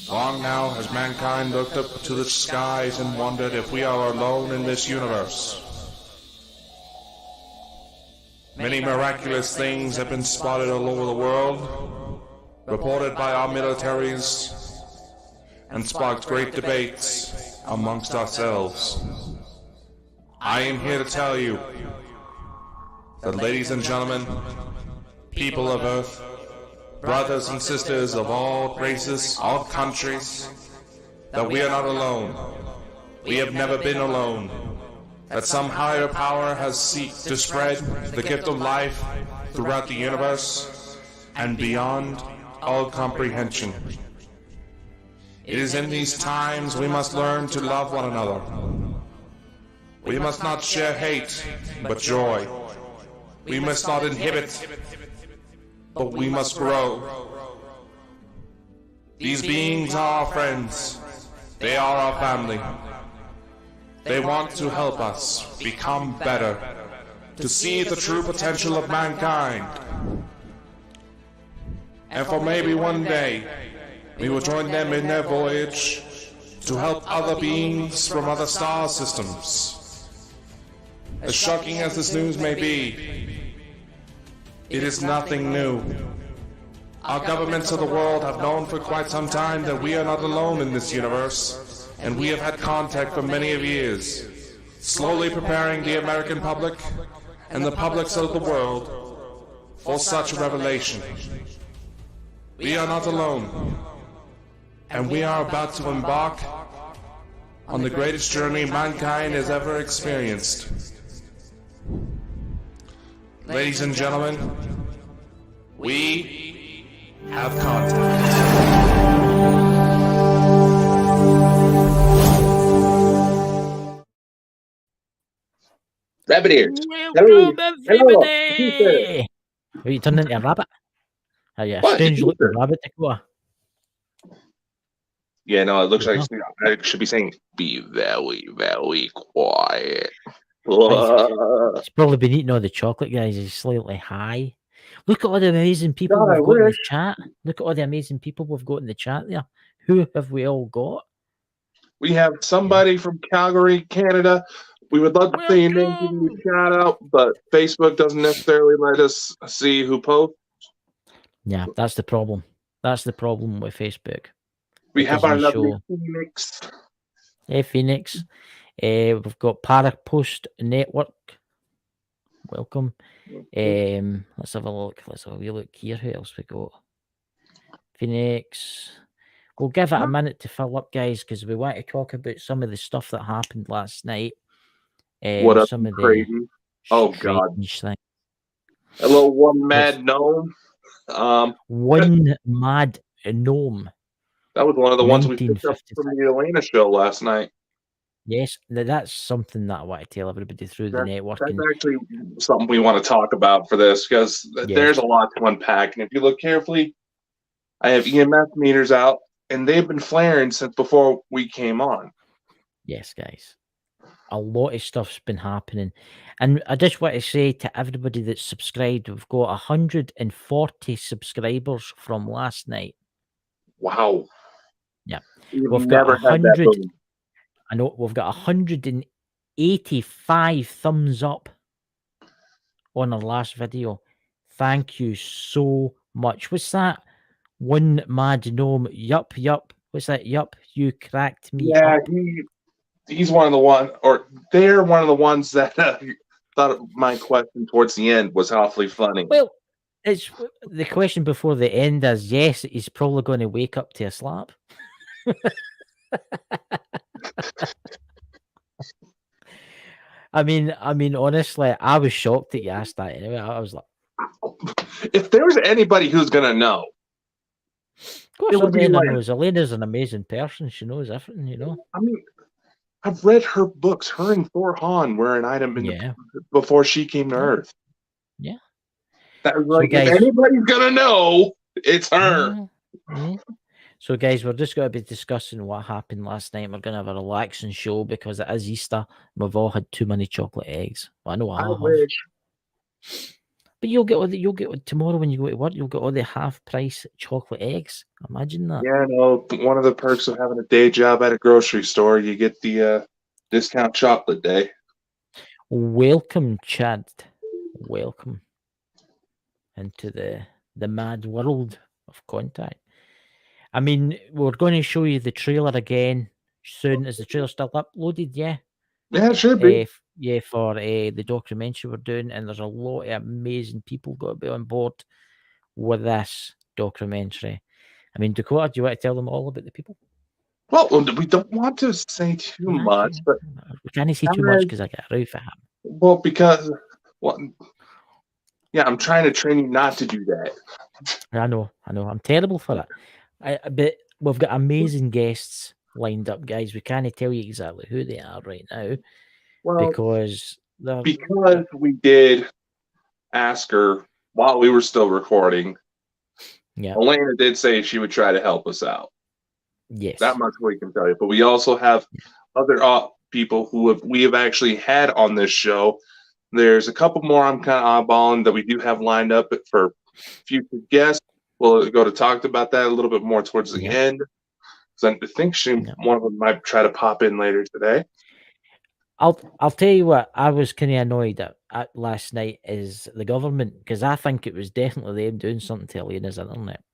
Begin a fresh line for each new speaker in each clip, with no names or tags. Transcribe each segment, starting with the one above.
Long now has mankind looked up to the skies and wondered if we are alone in this universe. Many miraculous things have been spotted all over the world, reported by our militaries, and sparked great debates amongst ourselves. I am here to tell you that, ladies and gentlemen, people of Earth, brothers and sisters of all races, all countries, that we are not alone. We have never been alone. That some higher power has sought to spread the gift of life throughout the universe and beyond all comprehension. It is in these times we must learn to love one another. We must not share hate, but joy. We must not inhibit, but we must grow. These beings are our friends. They are our family. They want to help us become better, to see the true potential of mankind. And for maybe one day, we will join them in their voyage to help other beings from other star systems. As shocking as this news may be, it is nothing new. Our governments of the world have known for quite some time that we are not alone in this universe, and we have had contact for many of years, slowly preparing the American public and the publics of the world for such a revelation. We are not alone, and we are about to embark on the greatest journey mankind has ever experienced. Ladies and gentlemen, we have contact.
Rabbit ears.
Welcome, everybody! Are you turning into a rabbit? Are you a strange looking rabbit, Dakota?
Yeah, no, it looks like I should be saying, be very, very quiet.
He's probably been eating all the chocolate, guys. He's slightly high. Look at all the amazing people we've got in the chat. Look at all the amazing people we've got in the chat there. Who have we all got?
We have somebody from Calgary, Canada. We would love to see your name, give you a shout out, but Facebook doesn't necessarily let us see who posts.
Yeah, that's the problem. That's the problem with Facebook.
We have our lovely Phoenix.
Hey, Phoenix. We've got Parapost Network. Welcome. Let's have a look. Let's have a wee look here. Who else we got? Phoenix. We'll give it a minute to fill up, guys, because we want to talk about some of the stuff that happened last night.
What up,
some of
crazy? Oh God!
Things.
A little one mad gnome.
One mad gnome.
That was one of the ones we picked up from the Elena show last night.
Yes, that's something that I want to tell everybody through the network.
That's actually something we want to talk about for this, because there's a lot to unpack. And if you look carefully, I have EMF meters out, and they've been flaring since before we came on.
Yes, guys. A lot of stuff's been happening. And I just want to say to everybody that's subscribed, we've got 140 subscribers from last night.
Wow.
Yeah.
We've got 100.
I know we've got 185 thumbs up on our last video. Thank you so much. What's that? One mad gnome. Yup. What's that? Yup. You cracked me up.
He's one of the one, or they're one of the ones that thought my question towards the end was awfully funny.
Well, it's the question before the end is yes, he's probably going to wake up to a slap. I mean, honestly, I was shocked that you asked that. Anyway, I was like,
if there's anybody who's gonna know,
of course, Elena knows. Elena's an amazing person. She knows everything, you know.
I mean, I've read her books. Her and Thor Han were an item before she came to Earth.
Yeah.
That was like, if anybody's gonna know, it's her.
Mm-hmm. So, guys, we're just going to be discussing what happened last night. We're going to have a relaxing show because it is Easter. We've all had too many chocolate eggs. Well, I know I have. But you'll get tomorrow when you go to work. You'll get all the half-price chocolate eggs. Imagine that.
Yeah, no. One of the perks of having a day job at a grocery store, you get the discount chocolate day.
Welcome, Chad. Welcome into the mad world of contact. I mean, we're going to show you the trailer again soon. Is the trailer still uploaded? Yeah.
Yeah, it should be.
For the documentary we're doing, and there's a lot of amazing people got to be on board with this documentary. I mean, Dakota, do you want to tell them all about the people?
Well, we don't want to say too much, but
we can't say too much because I get a row for him.
Well, because yeah, I'm trying to train you not to do that.
I know. I'm terrible for it. But we've got amazing guests lined up, guys. We can't tell you exactly who they are right now.
Well,
because
we did ask her while we were still recording.
Yeah,
Elena did say she would try to help us out.
Yes,
that much we can tell you. But we also have other people who we have actually had on this show. There's a couple more I'm kind of eyeballing that we do have lined up for future guests. We'll go to talk about that a little bit more towards the end. So I think one of them might try to pop in later today.
I'll tell you what I was kind of annoyed at last night is the government, because I think it was definitely them doing something to Elena's internet.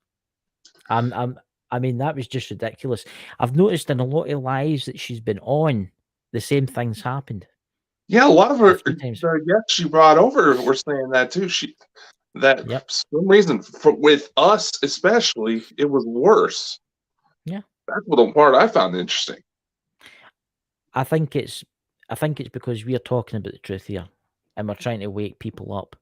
I mean, that was just ridiculous. I've noticed in a lot of lives that she's been on, the same things happened.
Yeah, a lot of her guests she brought over were saying that too. For some reason, with us especially, it was worse.
Yeah,
that's the part I found interesting.
I think it's because we are talking about the truth here, and we're trying to wake people up,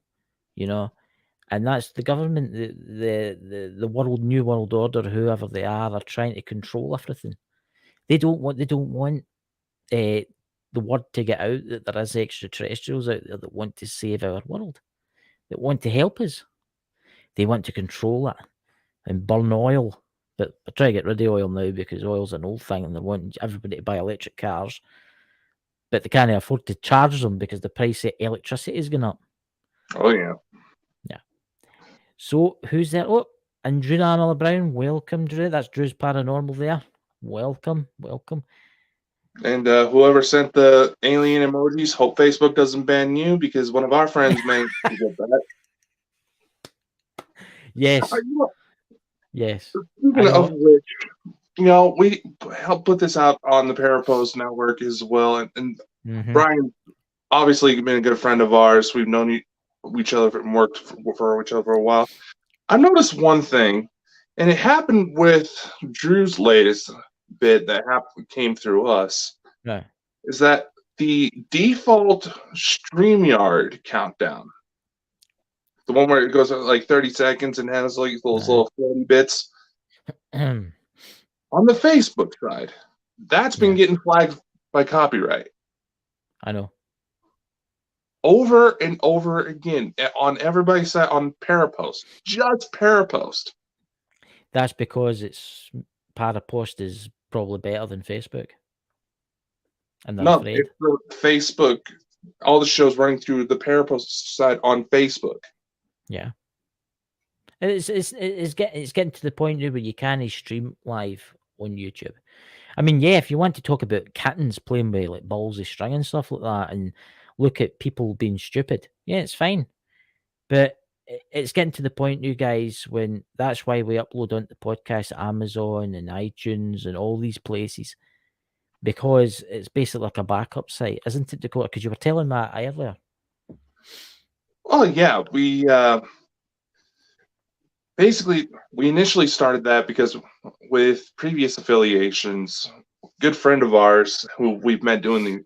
and that's the government, the new world order, whoever they are trying to control everything. They don't want the word to get out that there is extraterrestrials out there that want to save our world, that want to help us. They want to control it and burn oil. But I try to get rid of oil now because oil's an old thing and they want everybody to buy electric cars. But they can't afford to charge them because the price of electricity is going up.
Oh, yeah.
Yeah. So, who's there? Oh, and Drew Anna Brown. Welcome, Drew. That's Drew's Paranormal there. Welcome.
And whoever sent the alien emojis, hope Facebook doesn't ban you because one of our friends may get that.
Yes. Yes.
Speaking of which, we helped put this out on the Parapost Network as well. And Brian, obviously, been a good friend of ours. We've known each other and worked for each other for a while. I noticed one thing, and it happened with Drew's latest bit that came through us.
Yeah.
Is that the default StreamYard countdown? The one where it goes like 30 seconds and has like those little 40 bits. On the Facebook side, that's been getting flagged by copyright.
I know.
Over and over again on everybody's side on Parapost. Just Parapost.
That's because Parapost is probably better than Facebook. And
no, it's the Facebook. All the shows running through the Parapost side on Facebook.
Yeah. It's getting to the point now where you can't stream live on YouTube. I mean, yeah, if you want to talk about kittens playing with like balls of string and stuff like that, and look at people being stupid, yeah, it's fine. But it's getting to the point now, guys, when that's why we upload onto the podcast at Amazon and iTunes and all these places, because it's basically like a backup site, isn't it, Dakota? Because you were telling me that earlier.
Oh yeah, we basically we initially started that because with previous affiliations, a good friend of ours who we've met doing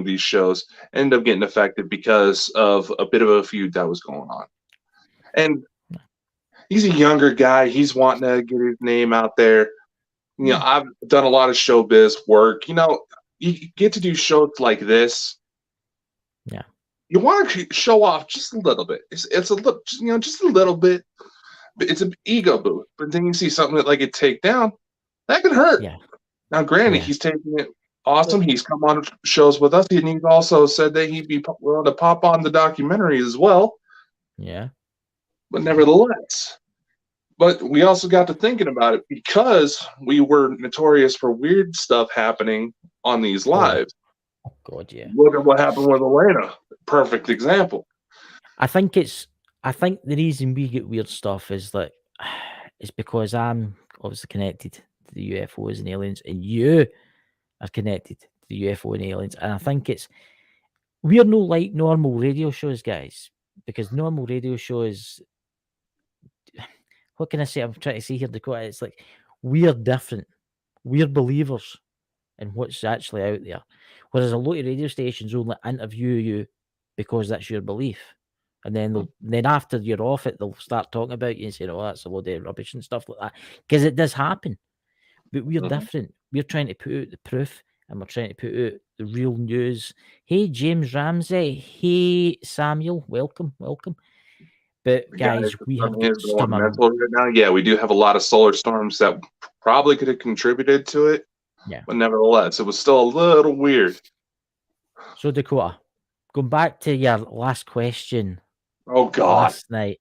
these shows ended up getting affected because of a bit of a feud that was going on. And he's a younger guy. He's wanting to get his name out there. I've done a lot of showbiz work. You get to do shows like this.
Yeah.
You want to show off just a little bit. It's a little, just a little bit. It's an ego boost. But then you see something like it take down, that could hurt.
Yeah.
Now, granted, he's taking it awesome. He's come on shows with us, and he's also said that he'd be willing to pop on the documentary as well.
Yeah.
But nevertheless, but we also got to thinking about it because we were notorious for weird stuff happening on these lives.
Oh God, yeah.
Look at what happened with Elena. Perfect example.
I think the reason we get weird stuff is that it's because I'm obviously connected to the UFOs and aliens, and you are connected to the UFO and aliens. And I think we're no like normal radio shows, guys, because normal radio shows, what can I say? I'm trying to say here, Dakota. It's like we're different. We're believers in what's actually out there. Whereas a lot of radio stations only interview you because that's your belief. And then after you're off it, they'll start talking about you and saying, "Oh, that's a load of rubbish" and stuff like that. Because it does happen. But we're different. We're trying to put out the proof, and we're trying to put out the real news. Hey, James Ramsey. Hey, Samuel. Welcome. But guys, we have got some
mental right now. Yeah, we do have a lot of solar storms that probably could have contributed to it.
Yeah.
But nevertheless, it was still a little weird.
So Dakota, going back to your last question.
Oh God.
Last night.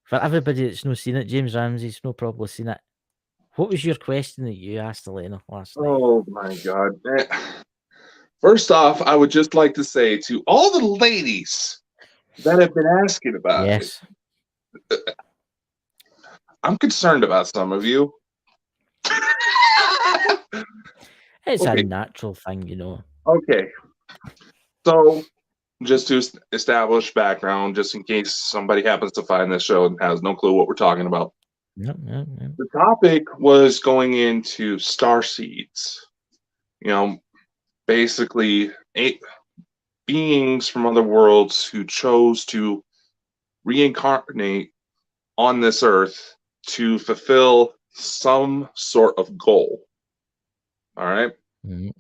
For everybody that's not seen it, James Ramsey's no probably seen it. What was your question that you asked Elena last night?
Oh my God. First off, I would just like to say to all the ladies that have been asking about
Yes.
it, I'm concerned about some of you.
It's
Okay.
a natural thing, you know.
Okay. So, just to establish background, just in case somebody happens to find this show and has no clue what we're talking about.
No.
The topic was going into starseeds. You know, basically 8 beings from other worlds who chose to reincarnate on this earth to fulfill some sort of goal. All right?
Mm-hmm.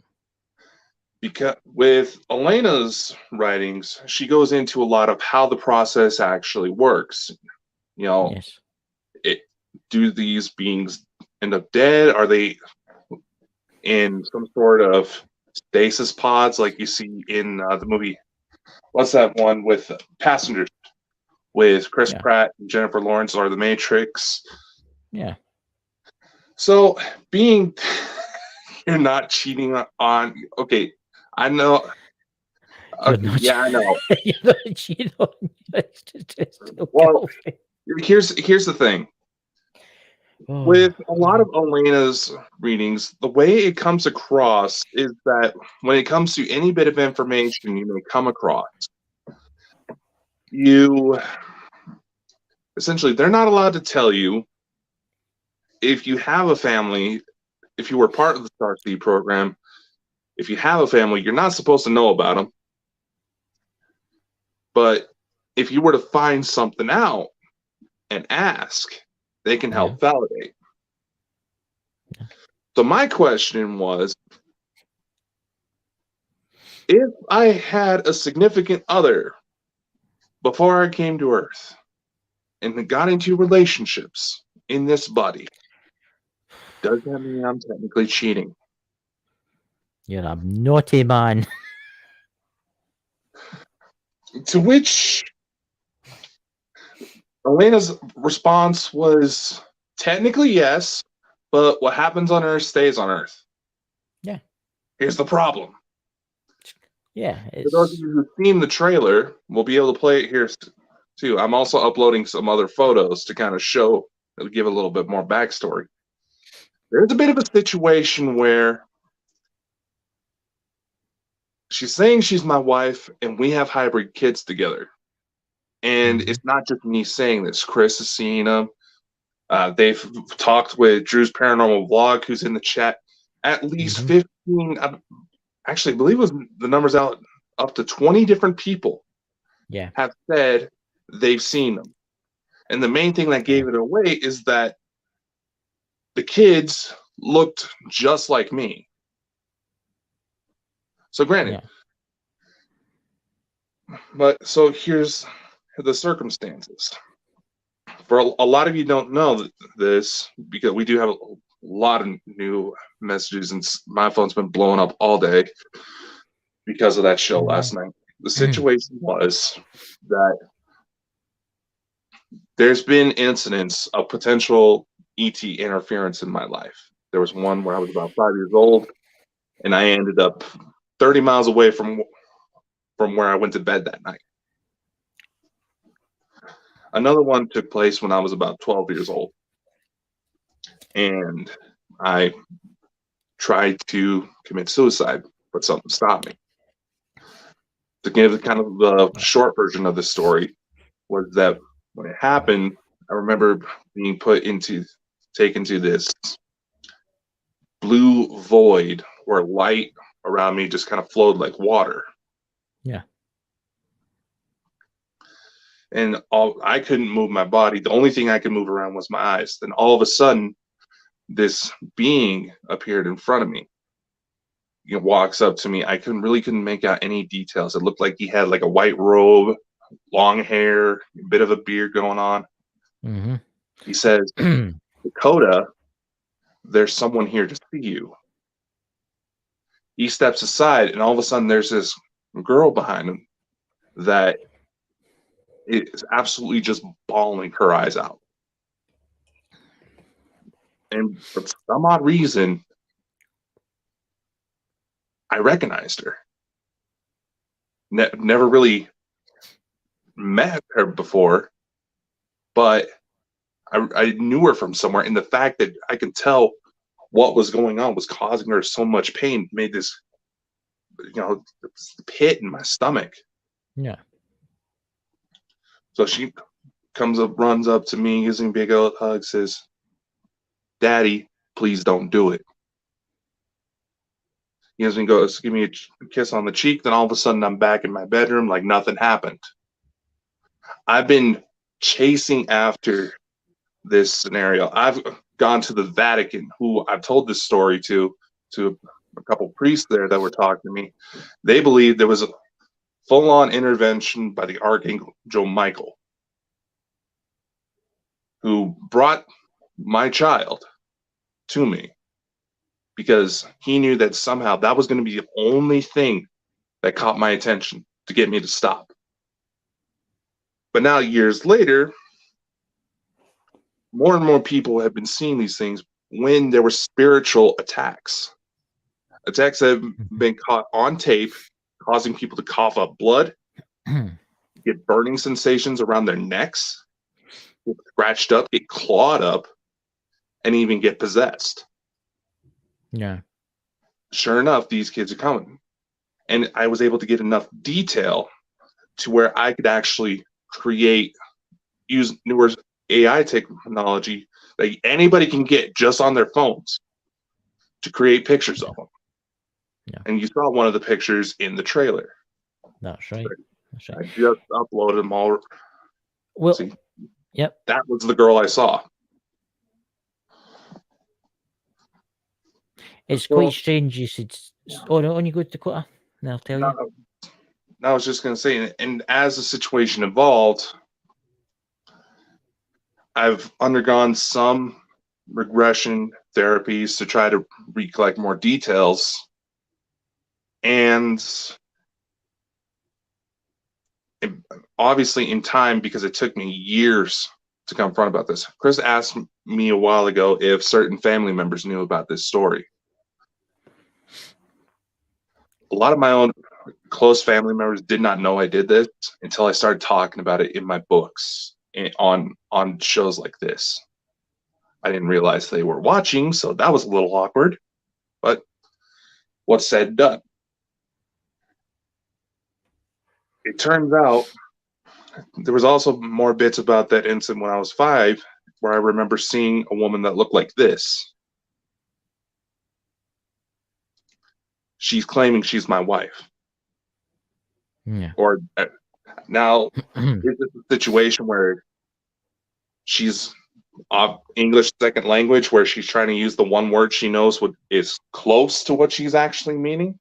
Because with Elena's writings, she goes into a lot of how the process actually works. You know,
Yes.
Do these beings end up dead? Are they in some sort of stasis pods like you see in the movie? What's that one with Passengers with Chris Pratt and Jennifer Lawrence, or The Matrix?
Yeah.
So being you're not cheating on. Okay, I know. Okay, yeah, I know.
You're not cheating on.
Well, here's the thing. With a lot of Elena's readings, the way it comes across is that when it comes to any bit of information you may come across, essentially, they're not allowed to tell you if you have a family, if you were part of the Starseed program, if you have a family, you're not supposed to know about them. But if you were to find something out and ask, they can help validate. So my question was, if I had a significant other before I came to Earth and got into relationships in this body, does that mean I'm technically cheating?
You're a naughty man.
To which Elena's response was technically yes, but what happens on Earth stays on Earth.
Yeah.
Here's the problem.
Yeah.
For those of you who've seen the trailer, we'll be able to play it here too. I'm also uploading some other photos to kind of show, give a little bit more backstory. There's a bit of a situation where she's saying she's my wife and we have hybrid kids together. And it's not just me saying this. Chris has seen them. They've talked with Drew's Paranormal Vlog, who's in the chat. At least 15, actually, I believe it was the numbers out, up to 20 different people have said they've seen them. And the main thing that gave it away is that the kids looked just like me. So granted, but so here's the circumstances. For a lot of you don't know this, because we do have a lot of new messages, and my phone's been blowing up all day because of that show last night. The situation was that there's been incidents of potential ET interference in my life. There was one where I was about 5 years old, and I ended up 30 miles away from where I went to bed that night. Another one took place when I was about 12 years old, and I tried to commit suicide, but something stopped me. To give kind of the short version of the story was that when it happened, I remember being taken to this blue void where light around me just kind of flowed like water.
Yeah.
And I couldn't move my body. The only thing I could move around was my eyes. Then all of a sudden, this being appeared in front of me. He walks up to me. I couldn't make out any details. It looked like he had like a white robe, long hair, a bit of a beard going on.
Mm-hmm.
He says, Dakota, there's someone here to see you. He steps aside, and all of a sudden there's this girl behind him that is absolutely just bawling her eyes out. And for some odd reason, I recognized her. Never really met her before, but I knew her from somewhere. And the fact that I could tell what was going on was causing her so much pain made this, pit in my stomach.
Yeah.
So she runs up to me, gives me a big old hug, says, Daddy, please don't do it. He goes, give me a kiss on the cheek. Then all of a sudden I'm back in my bedroom like nothing happened. I've been chasing after this scenario. I've gone to the Vatican, who I've told this story to a couple priests there that were talking to me. They believe there was a full-on intervention by the Archangel Michael, who brought my child to me because he knew that somehow that was going to be the only thing that caught my attention to get me to stop. But now, years later, more and more people have been seeing these things when there were spiritual attacks that have been caught on tape, causing people to cough up blood, get burning sensations around their necks, get scratched up, get clawed up, and even get possessed.
Yeah.
Sure enough, these kids are coming. And I was able to get enough detail to where I could actually use newer AI technology that anybody can get just on their phones to create pictures of them.
Yeah.
And you saw one of the pictures in the trailer.
That's right. That's right.
I just uploaded them all.
Well,
see,
yep.
that was the girl I saw.
It's quite strange you said, oh, no, on you go to Dakota, and I'll tell you.
I was just going to say, and as the situation evolved, I've undergone some regression therapies to try to recollect more details. And obviously in time, because it took me years to confront about this, Chris asked me a while ago if certain family members knew about this story. A lot of my own close family members did not know I did this until I started talking about it in my books and on shows like this. I didn't realize they were watching, so that was a little awkward. But what's said, done. It turns out there was also more bits about that incident when I was 5, where I remember seeing a woman that looked like this. She's claiming she's my wife.
Yeah.
Or now, is this a situation where she's English second language, where she's trying to use the one word she knows is close to what she's actually meaning?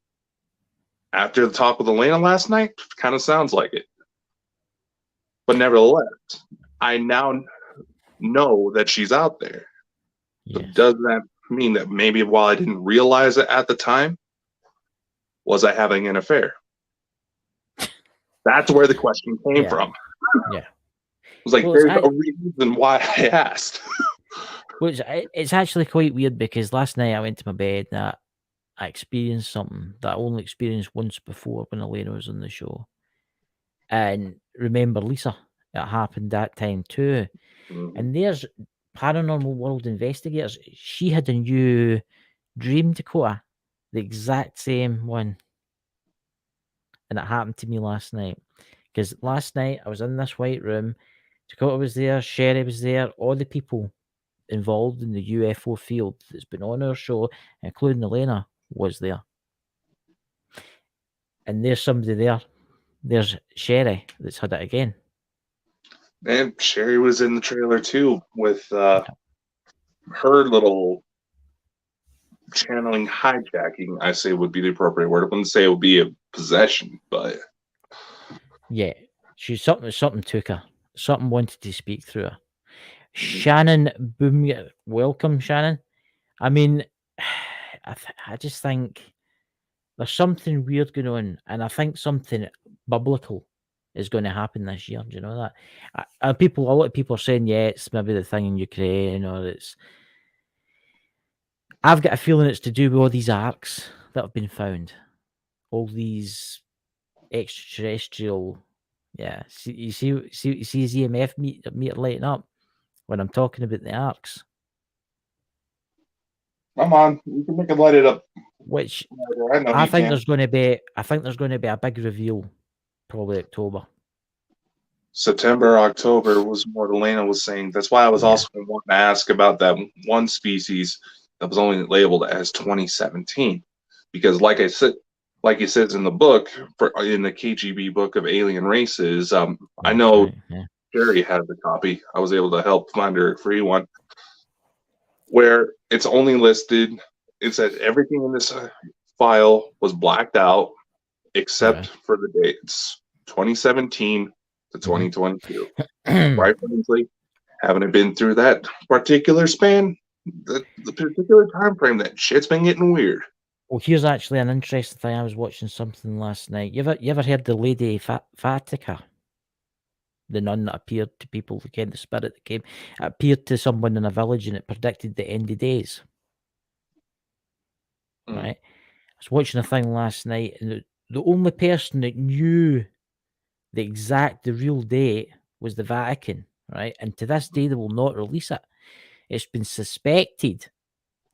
After the talk with Elena last night, kind of sounds like it. But nevertheless, I now know that she's out there.
Yes.
So does that mean that maybe while I didn't realize it at the time, was I having an affair? That's where the question came from.
Yeah.
was like,
Well,
there's a reason why I asked.
Well, it's actually quite weird because last night I went to my bed and I experienced something that I only experienced once before when Elena was on the show. And remember, Lisa, it happened that time too. And there's Paranormal World Investigators. She had a new dream, Dakota, the exact same one. And it happened to me last night. Because last night I was in this white room. Dakota was there, Sherry was there, all the people involved in the UFO field that's been on our show, including Elena, was there. And there's somebody there. There's Sherry that's had it again.
And Sherry was in the trailer too with her little channeling hijacking, I say would be the appropriate word. I wouldn't say it would be a possession, but
yeah, she's something took her. Something wanted to speak through her. Shannon Boom, welcome, Shannon. I mean, I just think there's something weird going on, and I think something biblical is going to happen this year. Do you know that? A lot of people are saying, yeah, it's maybe the thing in Ukraine, or it's. I've got a feeling it's to do with all these arcs that have been found, all these extraterrestrial. Yeah, see his EMF meter lighting up when I'm talking about the arcs.
Come on, you can make it light it up.
Which
I
think there's going to be. I think there's going to be a big reveal, probably October.
September, October was what Elena was saying. That's why I was also wanting to ask about that one species that was only labeled as 2017, because like he says in the book, in the KGB book of alien races, I know
right, yeah.
Sherry has a copy. I was able to help find her a free one, where it's only listed. It said everything in this file was blacked out except for the dates 2017 to 2022. Right, Lindsay? Haven't it been through that particular span, the particular time frame, that shit's been getting weird.
Well, here's actually an interesting thing. I was watching something last night. You ever heard the Lady Fatica? The nun that appeared to people, again, the spirit that came, appeared to someone in a village and it predicted the end of days. Right? I was watching a thing last night, and the only person that knew the real date was the Vatican, right? And to this day, they will not release it. It's been suspected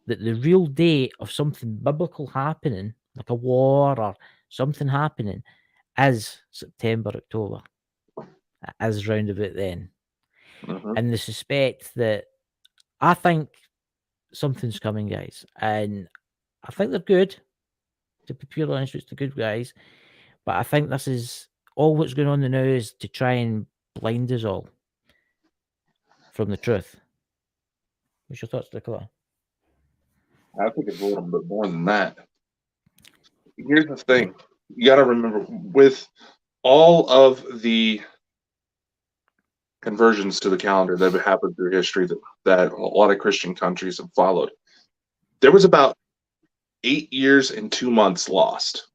that the real date of something biblical happening, like a war or something happening, is September, October, as round about then. And they suspect that, I think something's coming, guys. And I think they're good. To be purely honest, it's the good guys. But I think this is all what's going on now is to try and blind us all from the truth. What's your thoughts, Dakota?
I think it's a little bit more than that. Here's the thing. You got to remember, with all of the conversions to the calendar that have happened through history that a lot of Christian countries have followed, there was about 8 years and 2 months lost.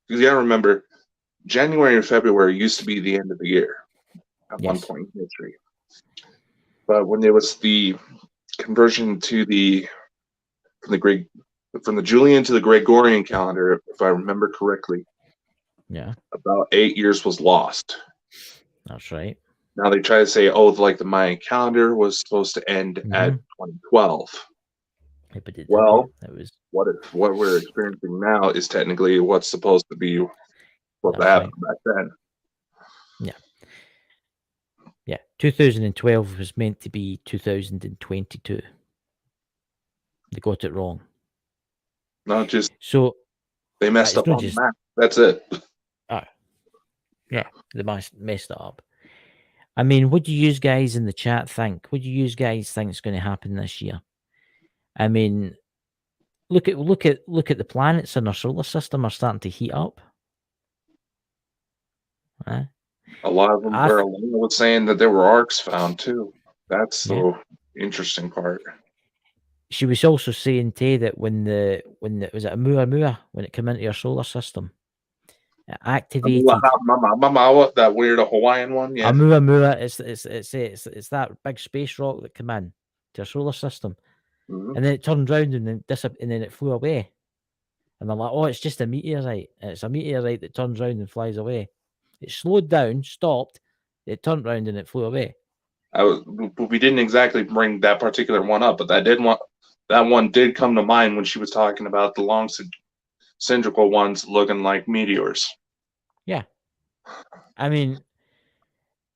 Because you got to remember, January and February used to be the end of the year at one point in history. But when there was the conversion to from the Julian to the Gregorian calendar, if I remember correctly, about 8 years was lost.
That's right.
Now they try to say, like the Mayan calendar was supposed to end at 2012.
Yeah, but
what we're experiencing now is technically what's supposed to be what happened back then.
Yeah, 2012 was meant to be 2022. They got it wrong.
Not just
so
they messed up on the map. That's it.
Yeah, they messed it up. I mean, what do you guys in the chat think? What do you guys think is going to happen this year? I mean, look at the planets in our solar system are starting to heat up.
A lot of them where Elena was saying that there were arcs found too. That's the interesting part.
She was also saying too that when it was at Oumuamua, when it came into your solar system, activated.
That weird Hawaiian one, yeah.
Oumuamua, it's that big space rock that came in to our solar system,
Mhm.
and then it turned round and then and then it flew away. And they're like, oh, it's just a meteorite. It's a meteorite that turns round and flies away. It slowed down, stopped, it turned round and it flew away.
We didn't exactly bring that particular one up, but that one did come to mind when she was talking about the long cylindrical ones looking like meteors.
Yeah. I mean,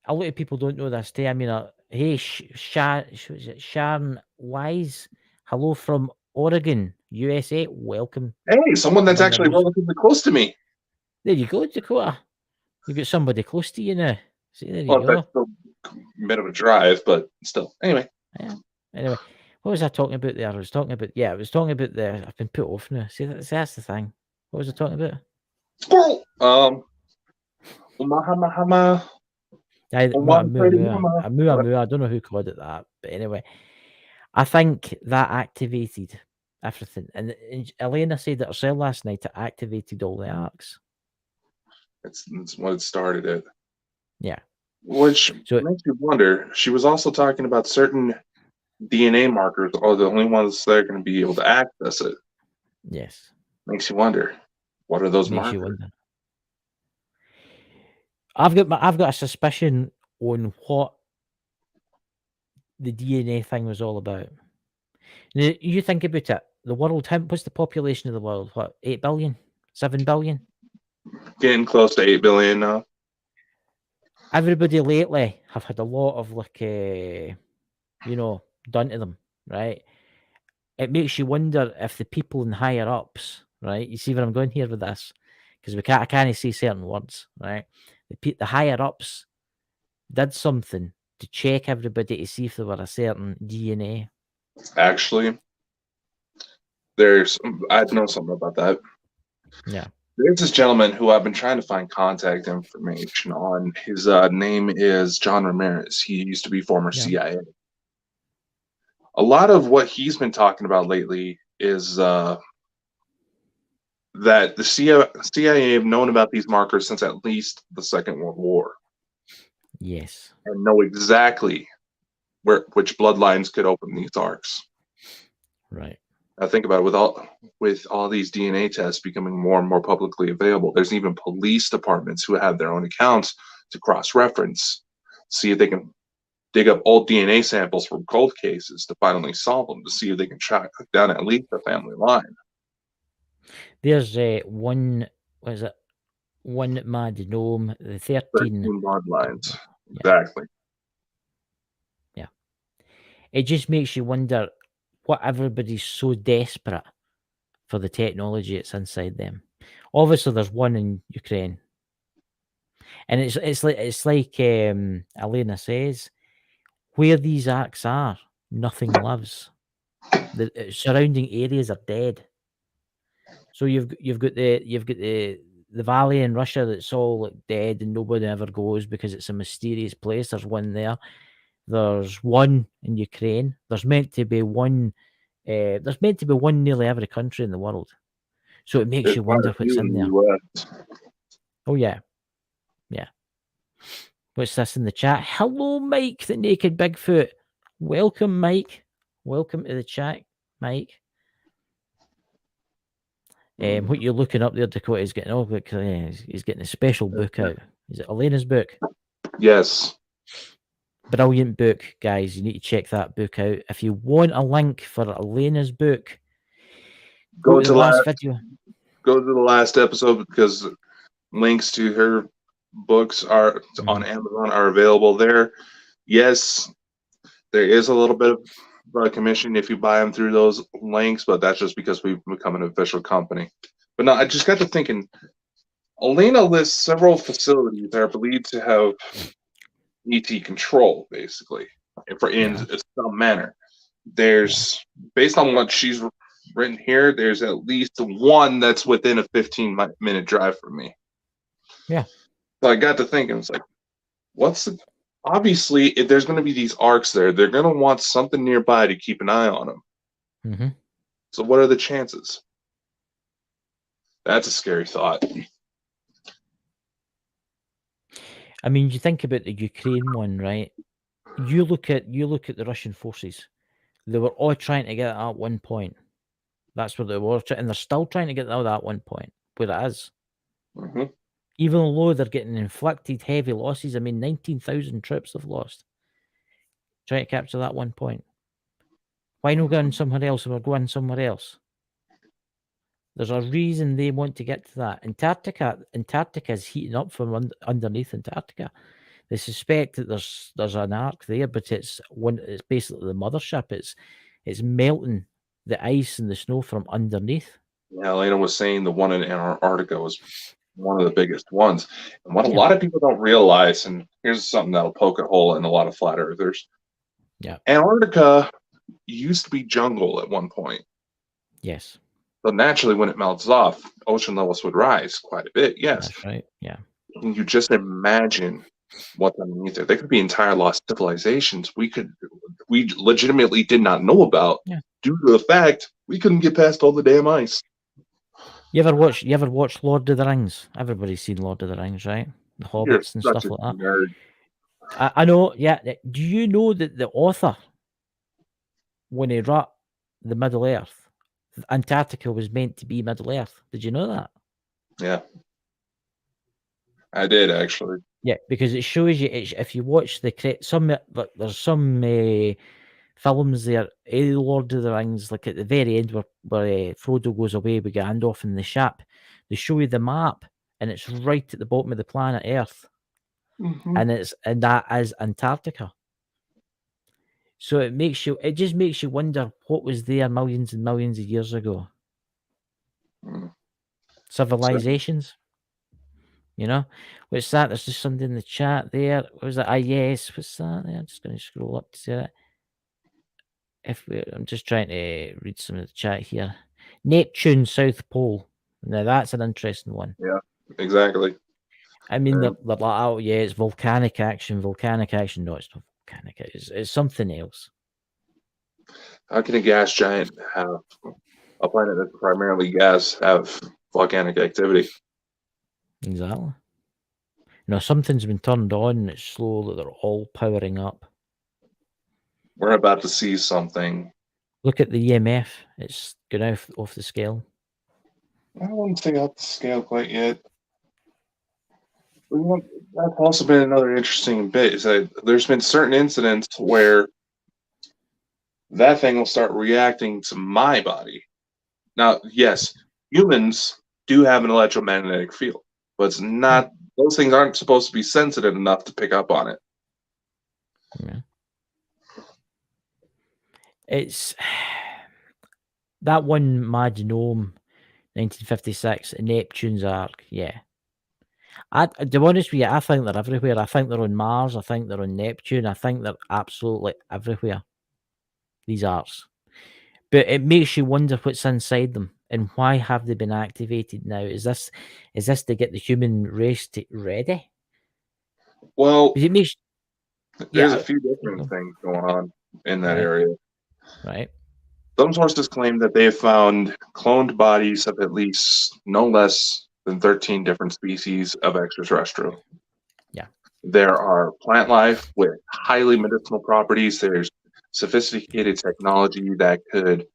a lot of people don't know this too. I mean, hey, Sharon Wise, hello from Oregon, USA. Welcome.
Hey, someone that's actually relatively close to me.
There you go, Dakota. You got somebody close to you now. See, there you
Well,
go.
that's still a bit of a drive, but still. Anyway.
Yeah. Anyway, what was I talking about there? I was talking about the. I've been put off now. See, that's the thing. What was I talking about?
Squirrel. Umahama.
Oumuamua. I don't know who called it that, but anyway, I think that activated everything. And Elena said it herself last night. It activated all the arcs.
That's what it started at.
Yeah.
Which makes you wonder. She was also talking about certain DNA markers are the only ones that are going to be able to access it.
Yes.
Makes you wonder. What are those markers?
You wonder. I've got a suspicion on what the DNA thing was all about. Now, you think about it. The world, what's the population of the world? What, 8 billion? 7 billion?
Getting close to 8 billion now.
Everybody lately have had a lot of done to them, right? It makes you wonder if the people in higher ups, right? You see where I'm going here with this? Because I can't say certain words, right? The higher ups did something to check everybody to see if there were a certain DNA.
Actually, I know something about that.
Yeah.
There's this gentleman who I've been trying to find contact information on. His name is John Ramirez. He used to be former CIA. A lot of what he's been talking about lately is that the CIA have known about these markers since at least the Second World War.
Yes.
And know exactly which bloodlines could open these arcs.
Right.
I think about it, with all these DNA tests becoming more and more publicly available, there's even police departments who have their own accounts to cross-reference, see if they can dig up old DNA samples from cold cases to finally solve them, to see if they can track down at least a family line.
There's one mad gnome, the 13
bloodlines. Exactly.
Yeah. It just makes you wonder what everybody's so desperate for the technology that's inside them. Obviously, there's one in Ukraine, and it's like Elena says, where these arcs are, nothing lives. The surrounding areas are dead. So you've got the valley in Russia that's all dead and nobody ever goes because it's a mysterious place. There's one there. There's one in Ukraine. There's meant to be one. There's meant to be one nearly every country in the world. So it makes you wonder what's in there. Oh yeah, yeah. What's this in the chat? Hello, Mike, the Naked Bigfoot. Welcome, Mike. Welcome to the chat, Mike. What you're looking up there, Dakota, is getting he's getting a special book out. Is it Elena's book?
Yes.
Brilliant book, guys. You need to check that book out. If you want a link for Elena's book, go to the last video.
Go to the last episode because links to her books are on Amazon are available there. Yes, there is a little bit of a commission if you buy them through those links, but that's just because we've become an official company. But no, I just got to thinking. Elena lists several facilities that are believed to have ET control, basically, in some manner. There's, based on what she's written here, there's at least one that's within a 15-minute drive from me.
Yeah.
So I got to thinking, it's like, obviously, if there's going to be these arcs there, they're going to want something nearby to keep an eye on them.
Mm-hmm.
So what are the chances? That's a scary thought.
I mean, you think about the Ukraine one, right? You look at the Russian forces. They were all trying to get it at one point. That's where they were, and they're still trying to get it out at one point, where it is.
Hmm.
Even though they're getting inflicted heavy losses, I mean, 19,000 troops they've lost. Trying to capture that one point. Why not going somewhere else if we're going somewhere else? There's a reason they want to get to that. Antarctica is heating up from underneath Antarctica. They suspect that there's an arc there, but it's basically the mothership. It's melting the ice and the snow from underneath.
Yeah, Elena was saying the one in Antarctica was one of the biggest ones. And what a
Yeah.
lot of people don't realize, and here's something that'll poke a hole in a lot of flat earthers.
Yeah.
Antarctica used to be jungle at one point.
Yes.
So naturally, when it melts off, ocean levels would rise quite a bit. Yes.
That's right. Yeah.
Can you just imagine what's underneath there? There could be entire lost civilizations we legitimately did not know about due to the fact we couldn't get past all the damn ice.
You ever watch Lord of the Rings? Everybody's seen Lord of the Rings, right? The Hobbits and stuff like that.
Nerd.
I know, yeah. Do you know that the author, when he wrote the Middle Earth, Antarctica was meant to be Middle Earth? Did you know that?
Yeah. I did, actually.
Yeah, because it shows you, if you watch there's some films there, Lord of the Rings, like at the very end where Frodo goes away with Gandalf in the ship, they show you the map, and it's right at the bottom of the planet Earth, and that is Antarctica. So it just makes you wonder what was there millions and millions of years ago. Civilizations. You know, what's that? There's just something in the chat there. What was that? Ah, yes. What's that? I'm just going to scroll up to see it. I'm just trying to read some of the chat here. Neptune, South Pole. Now that's an interesting one.
Yeah, exactly.
I mean, they're like, oh yeah, it's volcanic action. Volcanic action. No, it's not volcanic. It's something else.
How can a gas giant have a planet that's primarily gas have volcanic activity?
Exactly. No, something's been turned on and it's slowly they're all powering up.
We're about to see something.
Look at the EMF. It's going off the scale.
I wouldn't say off the scale quite yet. That's also been another interesting bit, is that there's been certain incidents where that thing will start reacting to my body. Now, yes, humans do have an electromagnetic field, but it's not. Those things aren't supposed to be sensitive enough to pick up on it.
Yeah. It's that one Mad Gnome, 1956, Neptune's arc. Yeah. To be honest with you, I think they're everywhere. I think they're on Mars. I think they're on Neptune. I think they're absolutely everywhere. These arcs. But it makes you wonder what's inside them and why have they been activated now? Is this to get the human race ready?
Well,
it makes
there's a few different things going on in that area.
Right.
Some sources claim that they have found cloned bodies of at least no less than 13 different species of extraterrestrial.
Yeah.
There are plant life with highly medicinal properties. There's sophisticated technology that could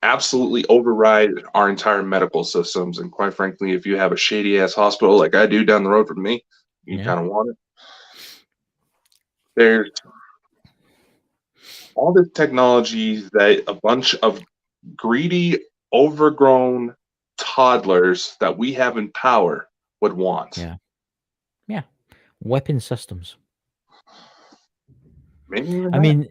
absolutely override our entire medical systems. And quite frankly, if you have a shady ass hospital like I do down the road from me, you kind of want it. There's all this technology that a bunch of greedy, overgrown toddlers that we have in power would want.
Yeah. Yeah. Weapon systems.
I
mean,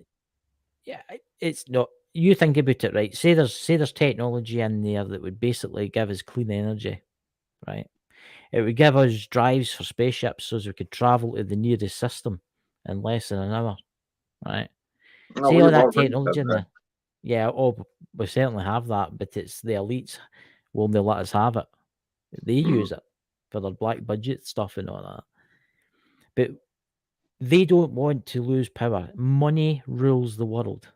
yeah, it's not. You think about it, right? Say there's technology in there that would basically give us clean energy, right? It would give us drives for spaceships so as we could travel to the nearest system in less than an hour, right? See all that technology in there. Yeah, we certainly have that, but it's the elites will they let us have it. They use it for their black budget stuff and all that. But they don't want to lose power. Money rules the world.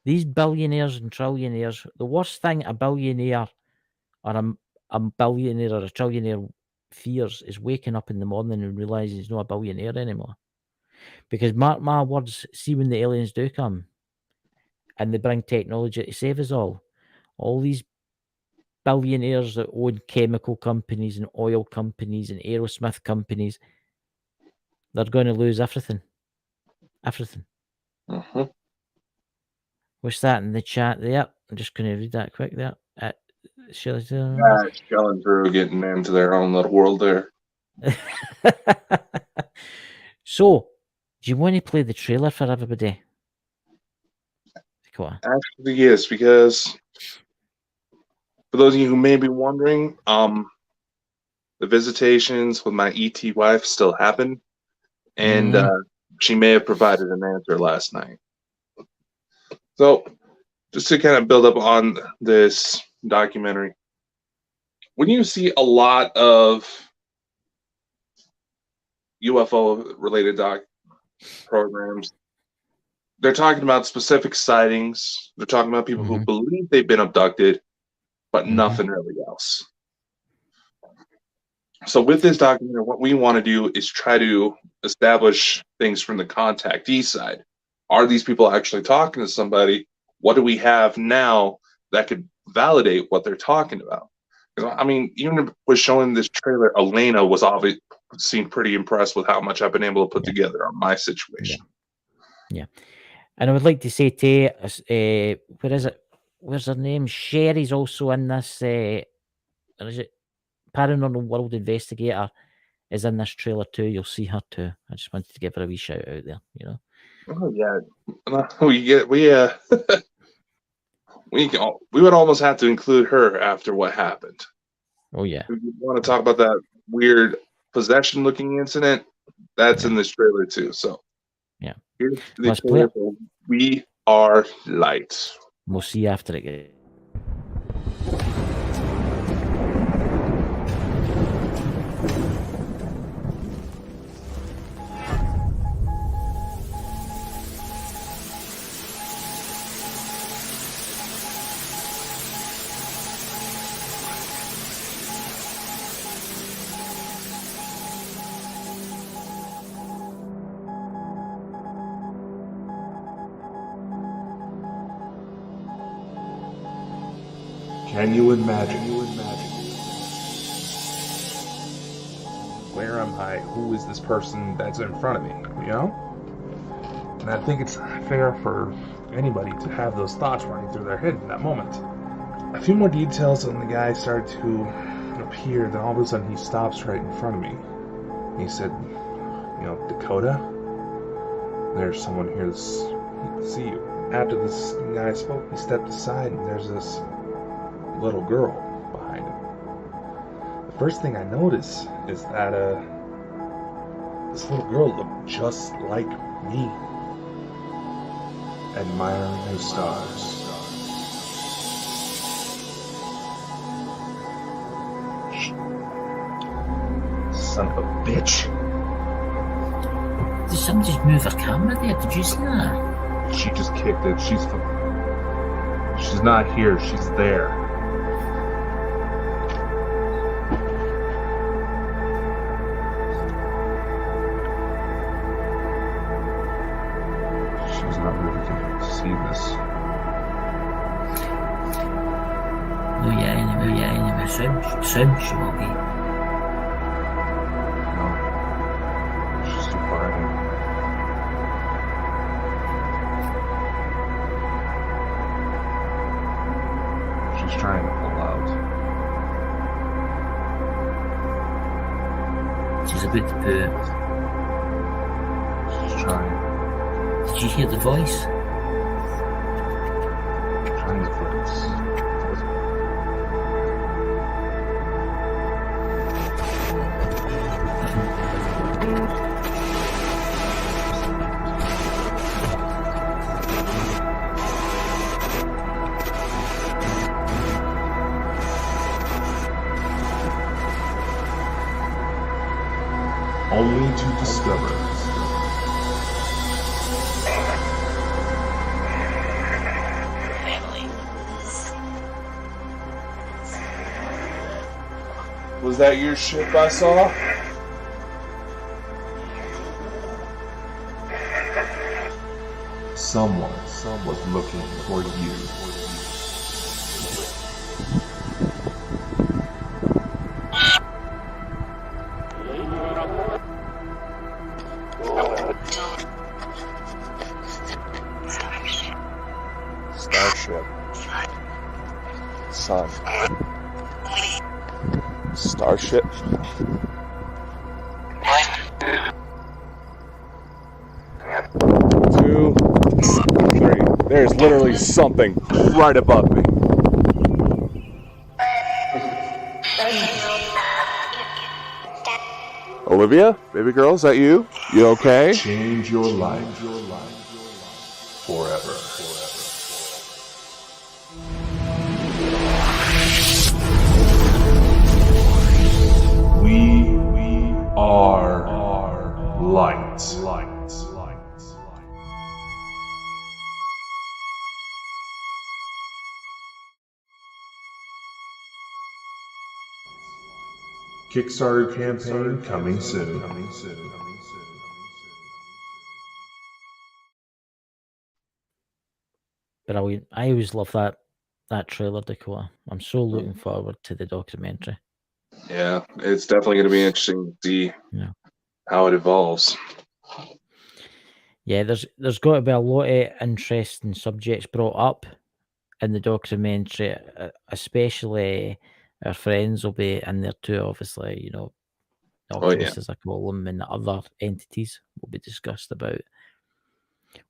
These billionaires and trillionaires, the worst thing a billionaire or a billionaire or a trillionaire fears is waking up in the morning and realizing he's not a billionaire anymore. Because mark my words, see when the aliens do come and they bring technology to save us all these billionaires that own chemical companies and oil companies and Aerosmith companies, they're going to lose everything. Everything.
Mhm.
What's that in the chat there? I'm just going to read that quick there. Shall I tell
Shelling through, getting into their own little world there.
So, do you want to play the trailer for everybody? Go on.
Actually, yes, because for those of you who may be wondering, the visitations with my ET wife still happen, and she may have provided an answer last night. So, just to kind of build up on this documentary, when you see a lot of UFO-related programs, they're talking about specific sightings. They're talking about people who believe they've been abducted, but nothing really else. So with this documentary, what we want to do is try to establish things from the contactee side. Are these people actually talking to somebody? What do we have now that could validate what they're talking about? I mean, even with showing this trailer, Elena was obviously seemed pretty impressed with how much I've been able to put together on my situation.
Yeah. And I would like to say to you, where is it? Where's her name? Sherry's also in this. Or is it Paranormal World Investigator is in this trailer too. You'll see her too. I just wanted to give her a wee shout out there. You know.
Oh yeah, we would almost have to include her after what happened.
Oh yeah.
If you want to talk about that weird possession-looking incident, that's in this trailer too. So
yeah,
here's the
Let's play
trailer. We Are Light.
We'll see you after it.
Can you imagine?
Where am I? Who is this person that's in front of me? You know? And I think it's fair for anybody to have those thoughts running through their head in that moment. A few more details on the guy started to appear, then all of a sudden he stops right in front of me. He said, Dakota, there's someone here to see you. After this guy spoke, he stepped aside and there's this little girl behind him. The first thing I noticed is that this little girl looked just like me.
Admiring the stars.
Son of a bitch.
Did somebody just move her camera there? Did you see that?
She just kicked it. She's not here. She's there. She's not ready to see this.
No, anyway. Soon she will be.
No. She's too far ahead. She's trying to pull out.
She's about to poo.
She's trying.
Did you hear the voice?
Trying to focus.
Only to discover
Was that your ship I saw?
Someone was looking for you.
Starship. Sun. Starship. Two, three. There's literally something right above me. Olivia, baby girl, is that you? You okay?
Change your life forever. We are light. Kickstarter campaign coming soon.
Brilliant. I always love that trailer, Dakota. I'm so looking forward to the documentary.
Yeah, it's definitely going to be interesting to see
Yeah.
how it evolves.
Yeah, there's got to be a lot of interesting subjects brought up in the documentary, especially our friends will be in there too, obviously, you know, Oculus as I call them, and other entities will be discussed about.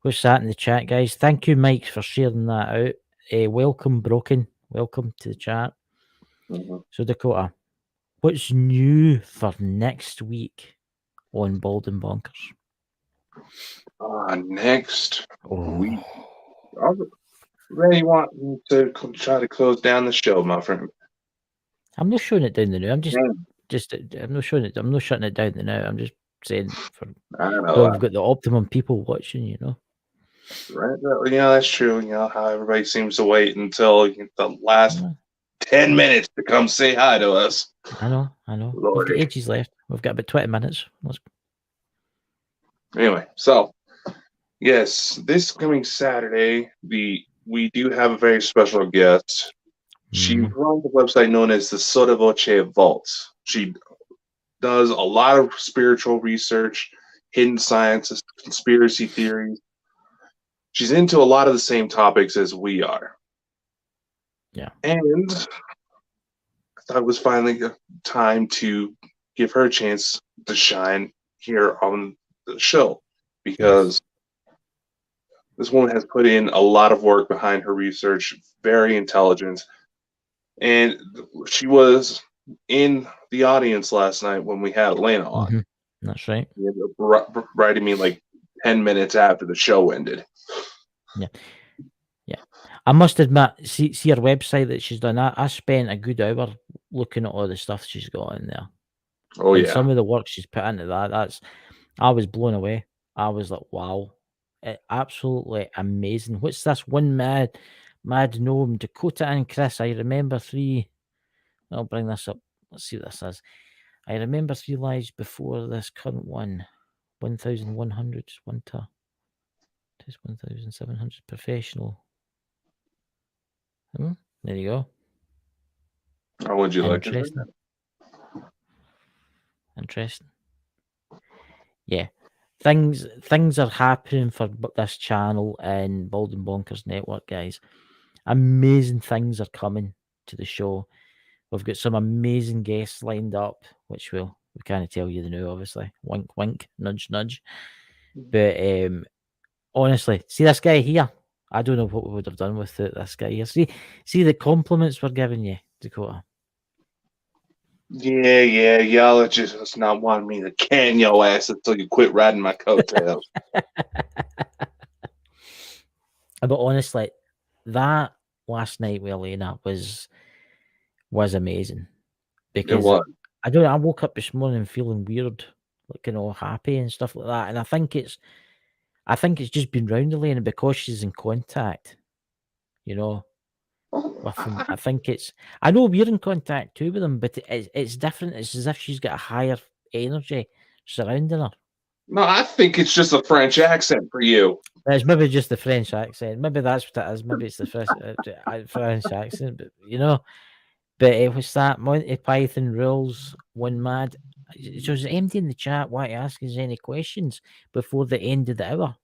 What's that in the chat, guys? Thank you, Mike, for sharing that out. Welcome, Broken. Welcome to the chat.
Mm-hmm.
So, Dakota, what's new for next week on Bald and Bonkers?
Next week. I really want to try to close down the show, my friend.
I'm not showing it down the now. I'm not showing it. I'm not shutting it down the now. I'm just saying
I know.
so we've got the optimum people watching, you know.
Right? Yeah, that's true. You know how everybody seems to wait until the last 10 minutes to come say hi to us.
I know.
Lordy.
We've got ages left. We've got about 20 minutes.
Anyway, so yes, this coming Saturday, we do have a very special guest. She runs a website known as the Soda Voce Vault. She does a lot of spiritual research, hidden sciences, conspiracy theories. She's into a lot of the same topics as we are.
Yeah.
And I thought it was finally time to give her a chance to shine here on the show, because this woman has put in a lot of work behind her research, very intelligent. And she was in the audience last night when we had Elena on.
Mm-hmm. That's right.
She ended up writing me like 10 minutes after the show ended.
Yeah. I must admit, see her website that she's done. I spent a good hour looking at all the stuff she's got in there.
Oh,
and
yeah.
some of the work she's put into I was blown away. I was like, wow, absolutely amazing. What's this one mad gnome? Dakota and Chris, I remember 3. I'll bring this up. Let's see what this is. I remember 3 lives before this current one. 1,100 winter. It is 1,700 professional. There you go.
How would you like it?
Interesting. Yeah. Things are happening for this channel and Bald and Bonkers Network, guys. Amazing things are coming to the show. We've got some amazing guests lined up, which we can't tell you the new, obviously. Wink, wink, nudge, nudge. But honestly, see this guy here. I don't know what we would have done with this guy here. See the compliments we're giving you, Dakota.
Yeah. Y'all are just not wanting me to can your ass until you quit riding my coattails.
But honestly, that last night with Elena was amazing. Because
It was.
I woke up this morning feeling weird, looking all happy and stuff like that. And I think it's just been round Elena because she's in contact, you know. with him. I think it's. I know we're in contact too with him, but it's different. It's as if she's got a higher energy surrounding her.
No, I think it's just a French accent for you.
It's maybe just the French accent. Maybe that's what it is. Maybe it's the French accent. But you know, but it was that Monty Python rules one mad. So is empty in the chat. Why ask us any questions before the end of the hour?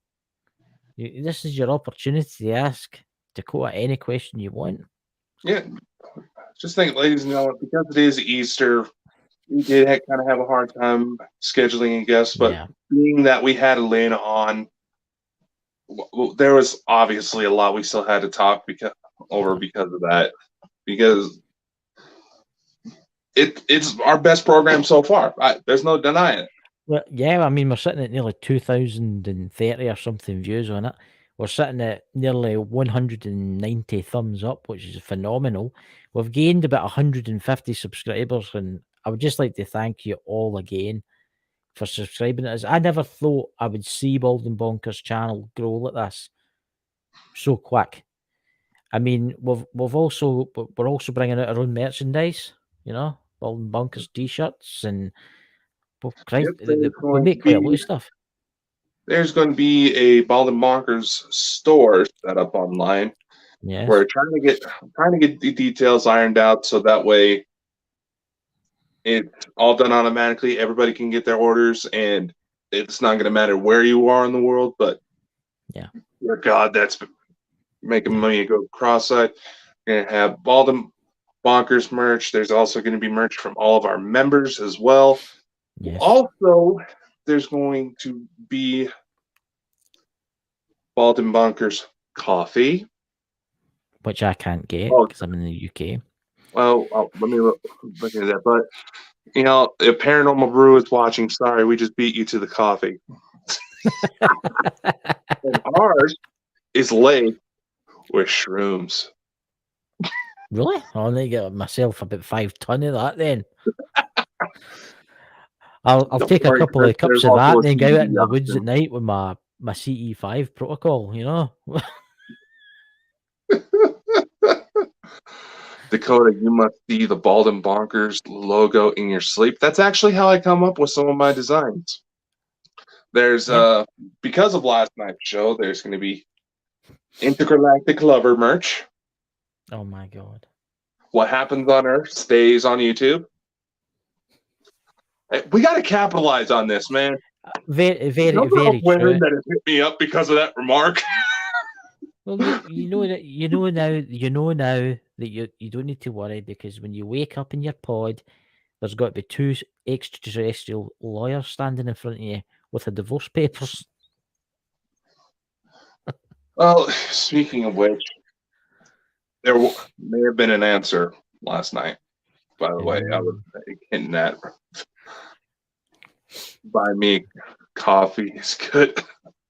This is your opportunity to ask Dakota any question you want.
Yeah. Just think, ladies and gentlemen, because it is Easter, we did kind of have a hard time scheduling a guest, but
Yeah.
being that we had Elena on, there was obviously a lot we still had to talk because of that. Because it's our best program so far. There's no denying it.
Well, yeah, I mean, we're sitting at nearly 2,030 or something views on it. We're sitting at nearly 190 thumbs up, which is phenomenal. We've gained about 150 subscribers, and I would just like to thank you all again for subscribing to us. I never thought I would see Bald and Bonkers channel grow like this so quick. I mean, we're also bringing out our own merchandise, you know, Bald and Bonkers t-shirts, and well, Christ, we make quite a lot of stuff.
There's going to be a Bald and Bonkers store set up online.
Yes.
We're trying to get the details ironed out so that way it's all done automatically. Everybody can get their orders, and it's not going to matter where you are in the world. But
yeah,
dear God, that's making me go cross-eyed. We're going to have Bald and Bonkers merch. There's also going to be merch from all of our members as well.
Yes.
Also, there's going to be Bald and Bonkers coffee,
which I can't get because I'm in the UK.
Well, let me look at that. But you know, if Paranormal Brew is watching, sorry, we just beat you to the coffee. And ours is laid with shrooms.
Really? I'll need to get myself about 5 tons of that then. I'll take a couple of cups of that and then go out in the woods at night with my CE5 protocol, you know.
Dakota, you must see the Bald and Bonkers logo in your sleep. That's actually how I come up with some of my designs. There's because of last night's show, there's going to be Intergalactic Lover merch.
Oh my God!
What happens on Earth stays on YouTube. Hey, we got to capitalize on this, man.
Very, very,
very
true.
That has hit me up because of that remark.
Well, you know now that you don't need to worry, because when you wake up in your pod, there's got to be 2 extraterrestrial lawyers standing in front of you with the divorce papers.
Well, speaking of which, there may have been an answer last night. By the way, I was hinting that. Buy me coffee is good.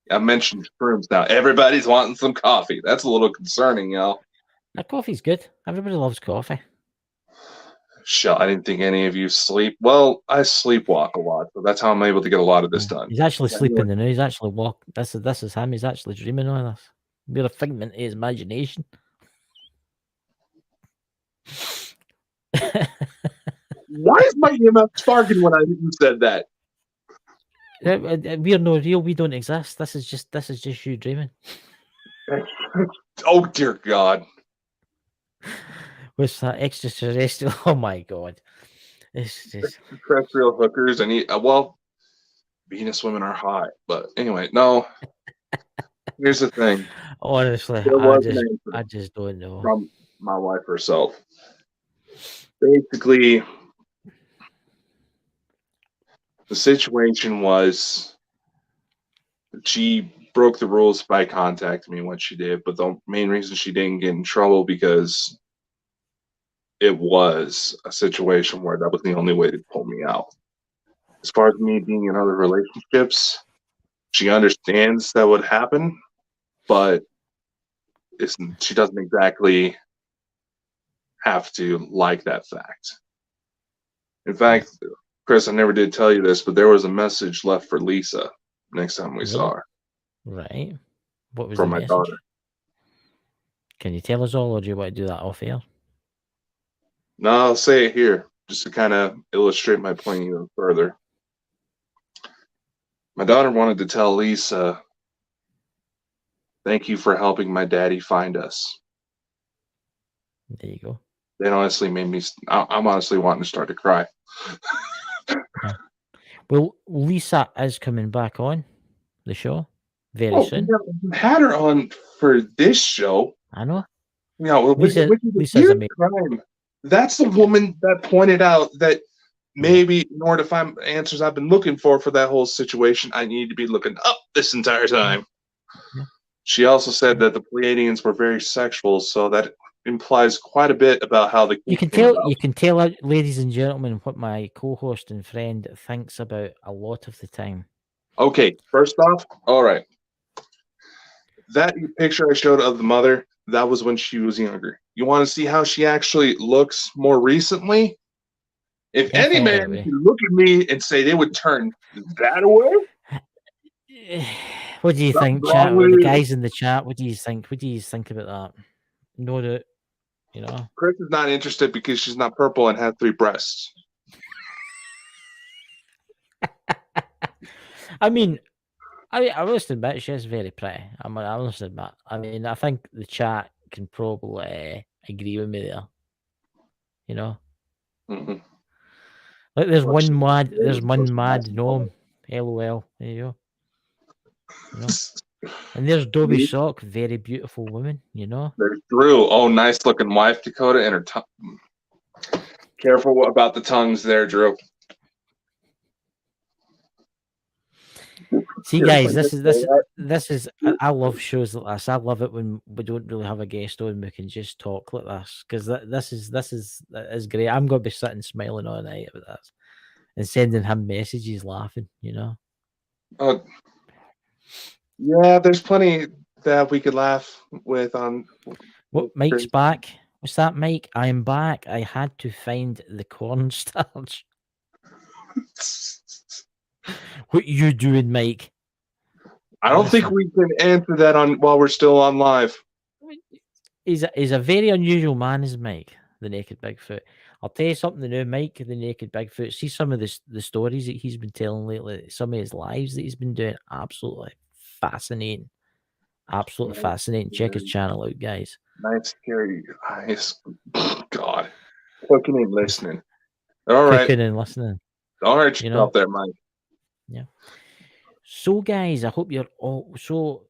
I mentioned shrooms now. Everybody's wanting some coffee. That's a little concerning, y'all.
That coffee's good. Everybody loves coffee.
Shit, I didn't think any of you sleep. Well, I sleepwalk a lot, so that's how I'm able to get a lot of this done.
He's actually sleeping now. He's actually walking. This is him. He's actually dreaming of this. We're a figment of his imagination.
Why is my EMF sparking when I said that?
We're no real. We don't exist. This is just you dreaming.
Oh dear God!
What's that extraterrestrial? Oh my God! It's just
extraterrestrial hookers and well, Venus women are hot, but anyway, no. Here's the thing.
Honestly, I just don't know.
From my wife herself. Basically, the situation was she broke the rules by contacting me when she did, but the main reason she didn't get in trouble because it was a situation where that was the only way to pull me out. As far as me being in other relationships, she understands that would happen, but she doesn't exactly have to like that fact. In fact, Chris, I never did tell you this, but there was a message left for Lisa next time we saw her.
Right. What was
from
the
my
message?
daughter?
Can you tell us all, or do you want to do that off air?
No, I'll say it here just to kind of illustrate my point even further. My daughter wanted to tell Lisa, thank you for helping my daddy find us.
There you go.
It honestly made me, I'm honestly wanting to start to cry.
Well, Lisa is coming back on the show very
Oh,
soon.
we had her on for this show.
I know.
Yeah, well, which is a
Lisa's
huge
amazing.
crime. That's the woman that pointed out that maybe in order to find answers I've been looking for that whole situation, I need to be looking up this entire time.
Yeah.
She also said that the Pleiadians were very sexual, so that implies quite a bit about how the
You can tell, ladies and gentlemen, what my co-host and friend thinks about a lot of the time.
Okay, first off, all right. That picture I showed of the mother, that was when she was younger. You want to see how she actually looks more recently? If any man
Definitely.
can look at me and say they would turn that away,
What do you think, chat? The guys in the chat, what do you think? What do you think about that? No doubt, you know.
Chris is not interested because she's not purple and has 3 breasts.
I mean, I must admit she is very pretty. I must admit. I mean, I think the chat can probably agree with me there. You know,
Mm-hmm.
like there's one mad gnome. LOL. There you go. You know? And there's Dobby Sock, very beautiful woman. You know.
There's Drew. Oh, nice looking wife, Dakota, and her tongue. Careful about the tongues there, Drew.
See, guys, this is. I love shows like this. I love it when we don't really have a guest on. We can just talk like this because this is great. I'm gonna be sitting smiling all night about this and sending him messages, laughing. You know.
Yeah, there's plenty that we could laugh with on.
What? Mike's back. What's that, Mike? I am back. I had to find the cornstarch. What you doing, Mike?
I don't think we can answer that while we're still on live.
He's a very unusual man, is Mike, the Naked Bigfoot. I'll tell you something new, Mike, the Naked Bigfoot. See some of the stories that he's been telling lately, some of his lives that he's been doing. Absolutely fascinating. Absolutely fascinating. Check his channel out, guys.
Nice, scary eyes. God. Cooking and listening. All right.
Cooking and listening.
All right, you know, there, Mike.
Yeah. So, guys, I hope you're all. So,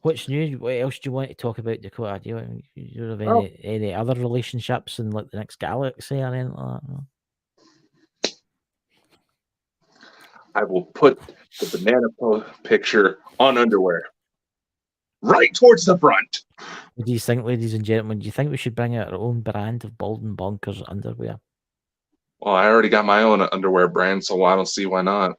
what's new? What else do you want to talk about, Dakota? Do you have any other relationships in like the next galaxy or anything like that?
I will put the banana picture on underwear. Right towards the front.
What do you think, ladies and gentlemen? Do you think we should bring out our own brand of Bald and Bonkers underwear?
Well, I already got my own underwear brand, so I don't see why not.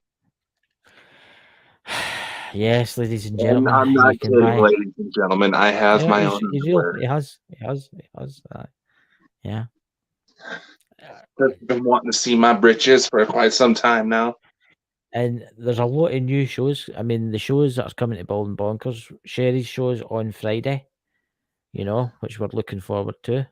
Yes, ladies and gentlemen.
I'm not kidding, ladies and gentlemen. I have my own underwear.
He has. Yeah.
I've been wanting to see my britches for quite some time now.
And there's a lot of new shows. I mean, the shows that are coming to Bald and Bonkers. Sherry's show's on Friday, you know, which we're looking forward to.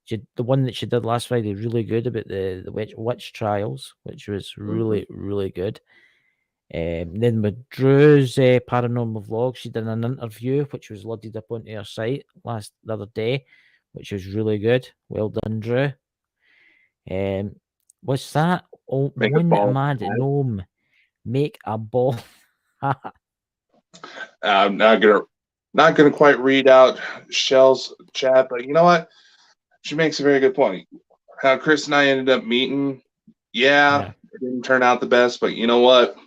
The one that she did last Friday, really good, about the witch trials, which was really, really good. Then with Drew's paranormal vlog, she did an interview which was loaded up onto her site the other day, which was really good. Well done, Drew. What's that? Oh, one mad gnome make a ball.
I'm not gonna quite read out Shell's chat, but you know what? She makes a very good point. How Chris and I ended up meeting, it didn't turn out the best, but you know what?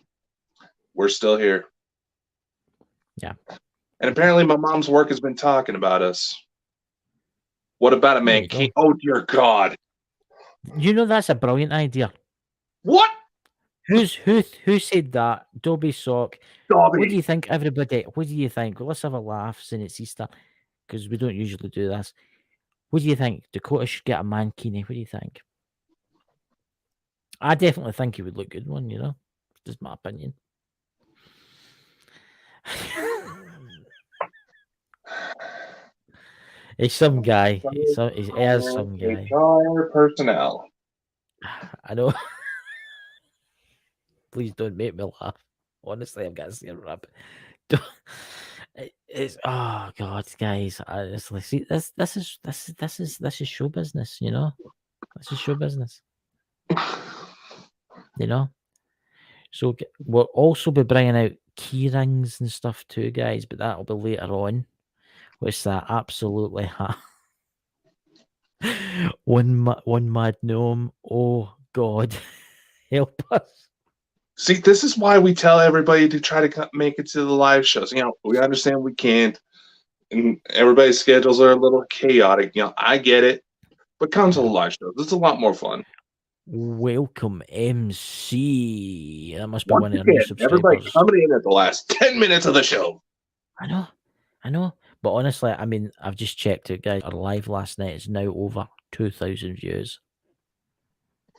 We're still here.
Yeah.
And apparently my mom's work has been talking about us. What about it, man? Oh, dear God.
You know, that's a brilliant idea.
What?
Who said that? Dobby Sock.
Dobby.
What do you think, everybody? What do you think? Let's have a laugh since it's Easter, because we don't usually do this. What do you think? Dakota should get a mankini. What do you think? I definitely think he would look good one, you know? Just my opinion. He's some guy. He is some guy.
HR personnel.
I know. Please don't make me laugh. Honestly, I'm getting scared rap. It's oh god, guys. Honestly, see this is show business. You know, this is show business. You know. So we'll also be bringing out key rings and stuff too, guys. But that'll be later on. Which that absolutely one mad gnome. Oh God, help us!
See, this is why we tell everybody to try to make it to the live shows. You know, we understand we can't, and everybody's schedules are a little chaotic. You know, I get it, but come to the live shows. It's a lot more fun.
Welcome, MC. That must be
Once
one of your new
again, everybody
subscribers.
coming in at the last 10 minutes of the show.
I know. But honestly, I mean, I've just checked it, guys. Our live last night is now over 2,000 views.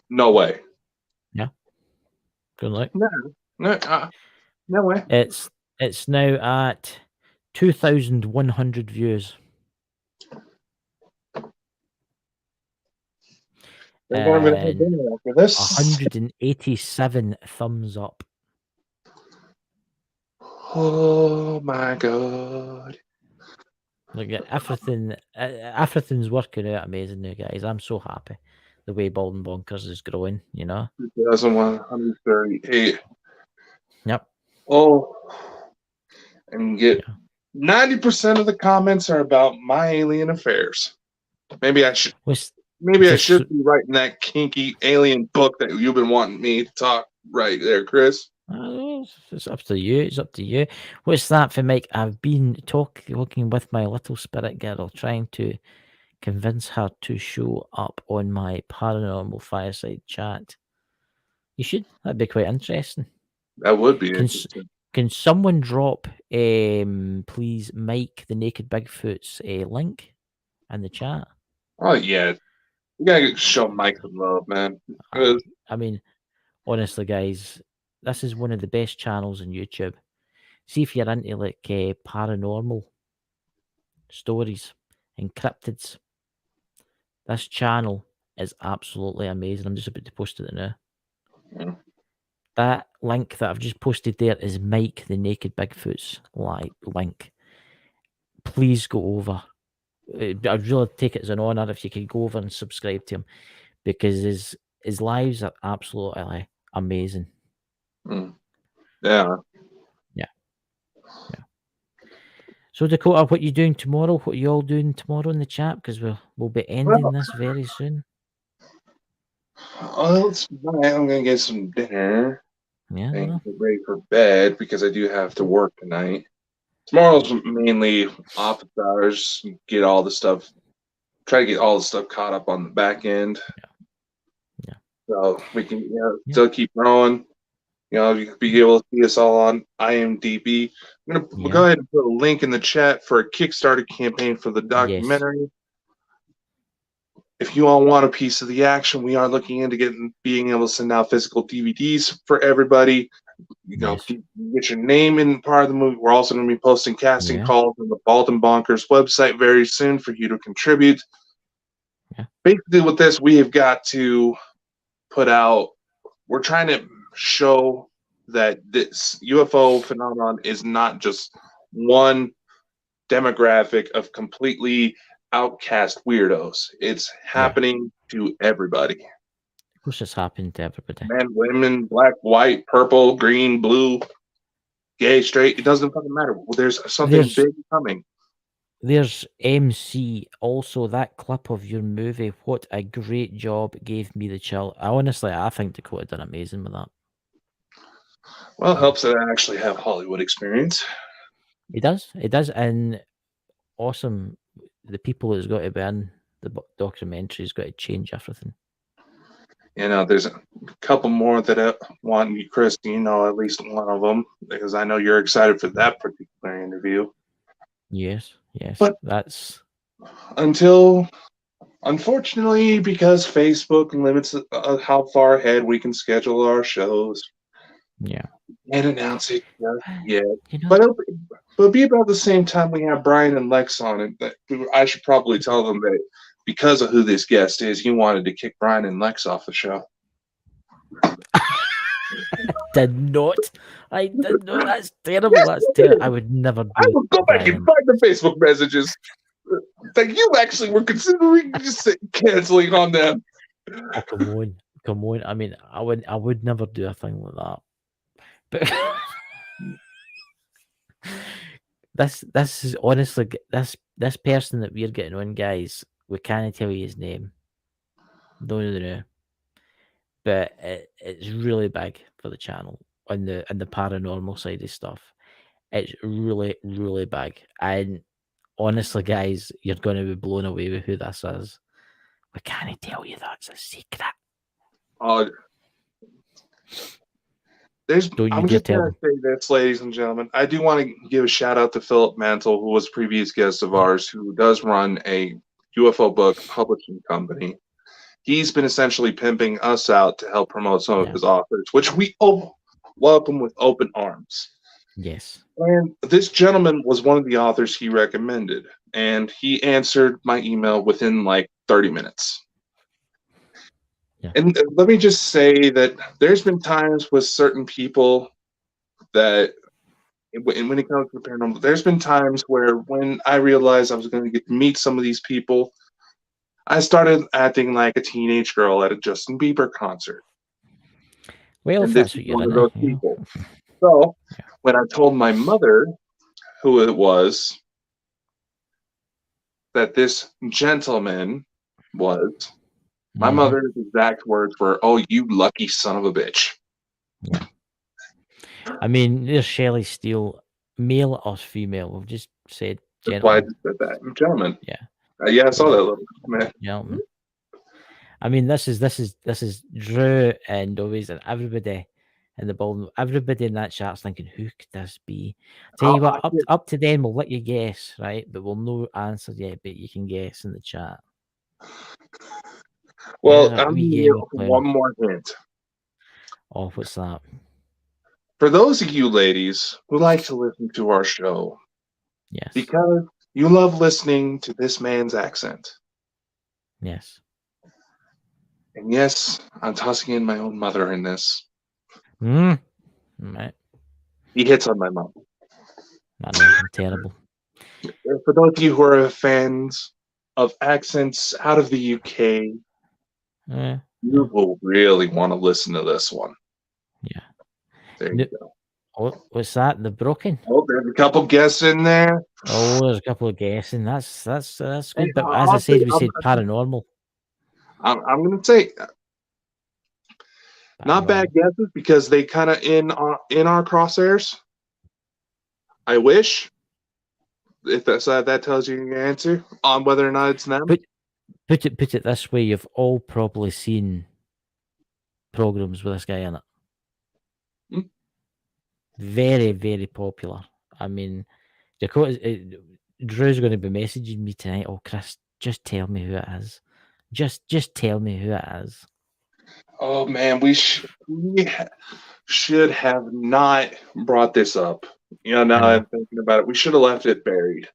No way.
Yeah. Good luck.
No way.
It's now at 2,100 views.
They're going to have dinner after this.
187 thumbs up.
Oh my god.
Look at everything's working out amazing now, guys. I'm so happy the way Bald and Bonkers is growing, you know.
2,138.
Yep.
Oh, and get 90% of the comments are about my alien affairs. Maybe I should be writing that kinky alien book that you've been wanting me to talk right there, Chris.
It's up to you. It's up to you. What's that for, Mike? I've been talking with my little spirit girl, trying to convince her to show up on my paranormal fireside chat. You should. That'd be quite interesting.
That would be interesting.
Can someone drop, please, Mike the Naked Bigfoot's link in the chat?
Oh yeah, you gotta show Mike some love, man.
I mean, honestly, guys, this is one of the best channels on YouTube. See if you're into like paranormal stories and cryptids. This channel is absolutely amazing. I'm just about to post it now.
Yeah.
That link that I've just posted there is Mike the Naked Bigfoot's link. Please go over. I'd really take it as an honor if you could go over and subscribe to him, because his lives are absolutely amazing.
Yeah.
So Dakota, what are you doing tomorrow? What are you all doing tomorrow in the chat? Because we'll be ending this very soon.
I'm gonna get some dinner.
Yeah.
And get ready for bed because I do have to work tonight. Tomorrow's mainly office hours. Get all the stuff. Try to get all the stuff caught up on the back end.
Yeah.
So we can still keep growing. You know, you be able to see us all on IMDb. We'll go ahead and put a link in the chat for a Kickstarter campaign for the documentary. Yes. If you all want a piece of the action, we are looking into being able to send out physical DVDs for everybody. You know, get your name in part of the movie. We're also going to be posting casting calls on the Bald and Bonkers website very soon for you to contribute. Yeah. Basically, with this, we have got to put out. We're trying to show that this UFO phenomenon is not just one demographic of completely outcast weirdos. It's happening to everybody.
Of course, it's happening to everybody.
Men, women, black, white, purple, green, blue, gay, straight. It doesn't fucking matter. There's something big coming.
There's MC. Also, that clip of your movie, what a great job, gave me the chill. I think Dakota did amazing with that.
Well, it helps that I actually have Hollywood experience.
It does, and awesome. The people that's got to be in the documentary's got to change everything.
You know, there's a couple more that I want you, Chris. You know, at least one of them, because I know you're excited for that particular interview.
Yes,
but
that's
unfortunately, because Facebook limits how far ahead we can schedule our shows.
Yeah.
Can't announce it just yet.
You know,
But it'll be about the same time we have Brian and Lex on it. That I should probably tell them that because of who this guest is, you wanted to kick Brian and Lex off the show.
did not. I did not. That's terrible. That's terrible. I would never do
I will go back
Brian.
and find the Facebook messages that you actually were considering just canceling on them.
Oh, come on. I mean, I would never do a thing like that. But this is honestly this person that we're getting on, guys. We can't tell you his name. No. But it's really big for the channel on the paranormal side of stuff. It's really, really big. And honestly, guys, you're going to be blown away with who this is. We can't tell you that's a secret.
I'm just going to say this, ladies and gentlemen. I do want to give a shout out to Philip Mantle, who was a previous guest of ours, who does run a UFO book publishing company. He's been essentially pimping us out to help promote some of his authors, which we welcome with open arms.
Yes.
And this gentleman was one of the authors he recommended, and he answered my email within like 30 minutes.
Yeah.
And let me just say that there's been times with certain people that, when it comes to the paranormal, there's been times where when I realized I was going to get to meet some of these people, I started acting like a teenage girl at a Justin Bieber concert.
Well,
and
that's
this
what
is
you're
one of
in.
those people. So when I told my mother who it was that this gentleman was, my mother's exact words were, "Oh, you lucky son of a bitch."
Yeah. I mean, there's Shelley Steele, male or female. We've just said
That's why I
gentleman.
just said that. Gentleman.
Yeah.
Yeah, I saw that little man.
Gentleman. I mean, this is Drew and always and everybody in the Bald. Everybody in that chat's thinking, who could this be? Tell you what, up to then we'll let you guess, right? But we'll no answer yet, but you can guess in the chat.
Well,
Yeah,
I'm going to give one more hint.
Oh, what's that?
For those of you ladies who like to listen to our show,
Yes,
because you love listening to this man's accent.
Yes.
And yes, I'm tossing in my own mother in this.
Right.
He hits on my mom.
I know, I'm terrible.
For those of you who are fans of accents out of the UK, you will really want to listen to this one.
Yeah.
There you go.
Oh, what's that? The broken?
Oh, there's a couple guests in there.
Oh, there's a couple of guessing. That's good. But as I said, we said paranormal.
I'm going to say not bad guesses because they kind of in our crosshairs. I wish, if that tells you your answer on whether or not it's them.
Put it this way: you've all probably seen programs with this guy in it. Very, very popular. I mean, Drew's going to be messaging me tonight. Oh, Chris, just tell me who it is. Just tell me who it is.
Oh man, we should have not brought this up. Now I'm thinking about it, we should have left it buried.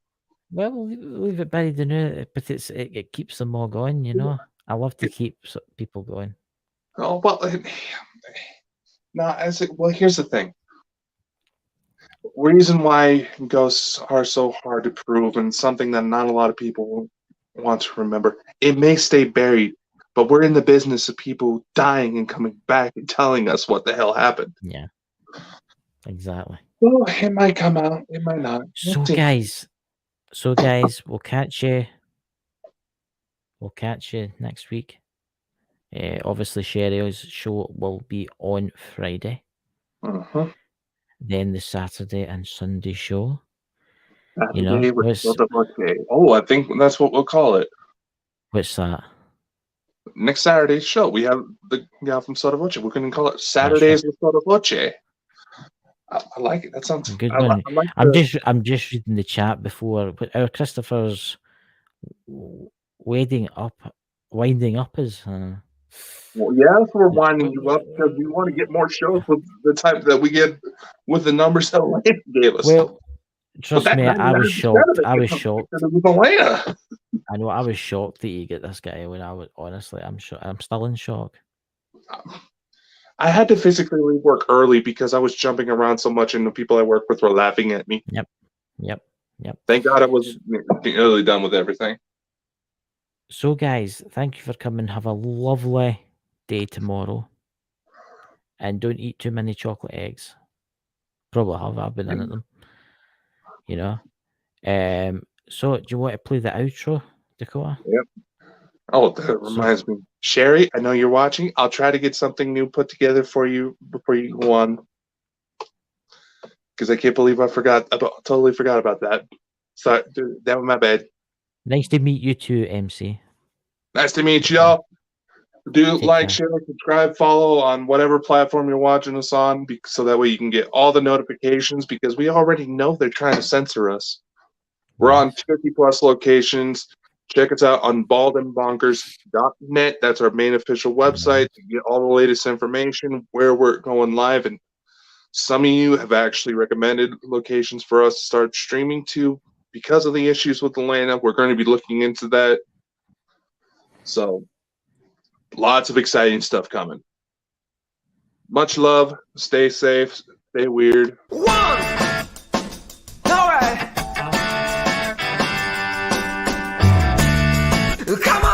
Well, we'll leave it buried in it, but it keeps them all going. You know, I love to keep people going.
Oh well, here's the thing. Reason why ghosts are so hard to prove, and something that not a lot of people want to remember. It may stay buried, but we're in the business of people dying and coming back and telling us what the hell happened.
Yeah, exactly.
Well, it might come out, it might not.
So guys, we'll catch you. We'll catch you next week. Obviously, Sherry's show will be on Friday. Then the Saturday and Sunday show.
Saturday with Soda Voce. Oh, I think that's what we'll call it.
What's that?
Next Saturday's show, we have the guy from Soda Voce. We're going to call it Saturdays with Soda Voce. I like it. That sounds
good. I'm just reading the chat before. Christopher's winding up is.
Well, yes, we're winding you up because we want to get more shows with the type that we get with the numbers that Elena gave us.
Well,
But
trust
that
me, I
99%
was shocked.
of it
I was
comes
shocked.
because it was Elena.
I know I was shocked that you get this guy. When I was honestly, I'm still in shock.
I had to physically leave work early because I was jumping around so much, and the people I work with were laughing at me.
Yep.
Thank God I was nearly done with everything.
So, guys, thank you for coming. Have a lovely day tomorrow, and don't eat too many chocolate eggs. Probably have. I've been in at them. You know. So, do you want to play the outro, Dakota?
Oh, that reminds me. Sherry, I know you're watching. I'll try to get something new put together for you before you go on. Because I can't believe I totally forgot about that. Sorry, that was my bad.
Nice to meet you too, MC.
Nice to meet y'all. Do
Take
like,
care.
share, subscribe, follow on whatever platform you're watching us on, so that way you can get all the notifications, because we already know they're trying to censor us. We're on 50 plus locations. Check us out on baldandbonkers.net. That's our main official website to get all the latest information, where we're going live. And some of you have actually recommended locations for us to start streaming to because of the issues with Atlanta. We're going to be looking into that. So, lots of exciting stuff coming. Much love. Stay safe. Stay weird.
One! All right. Come on!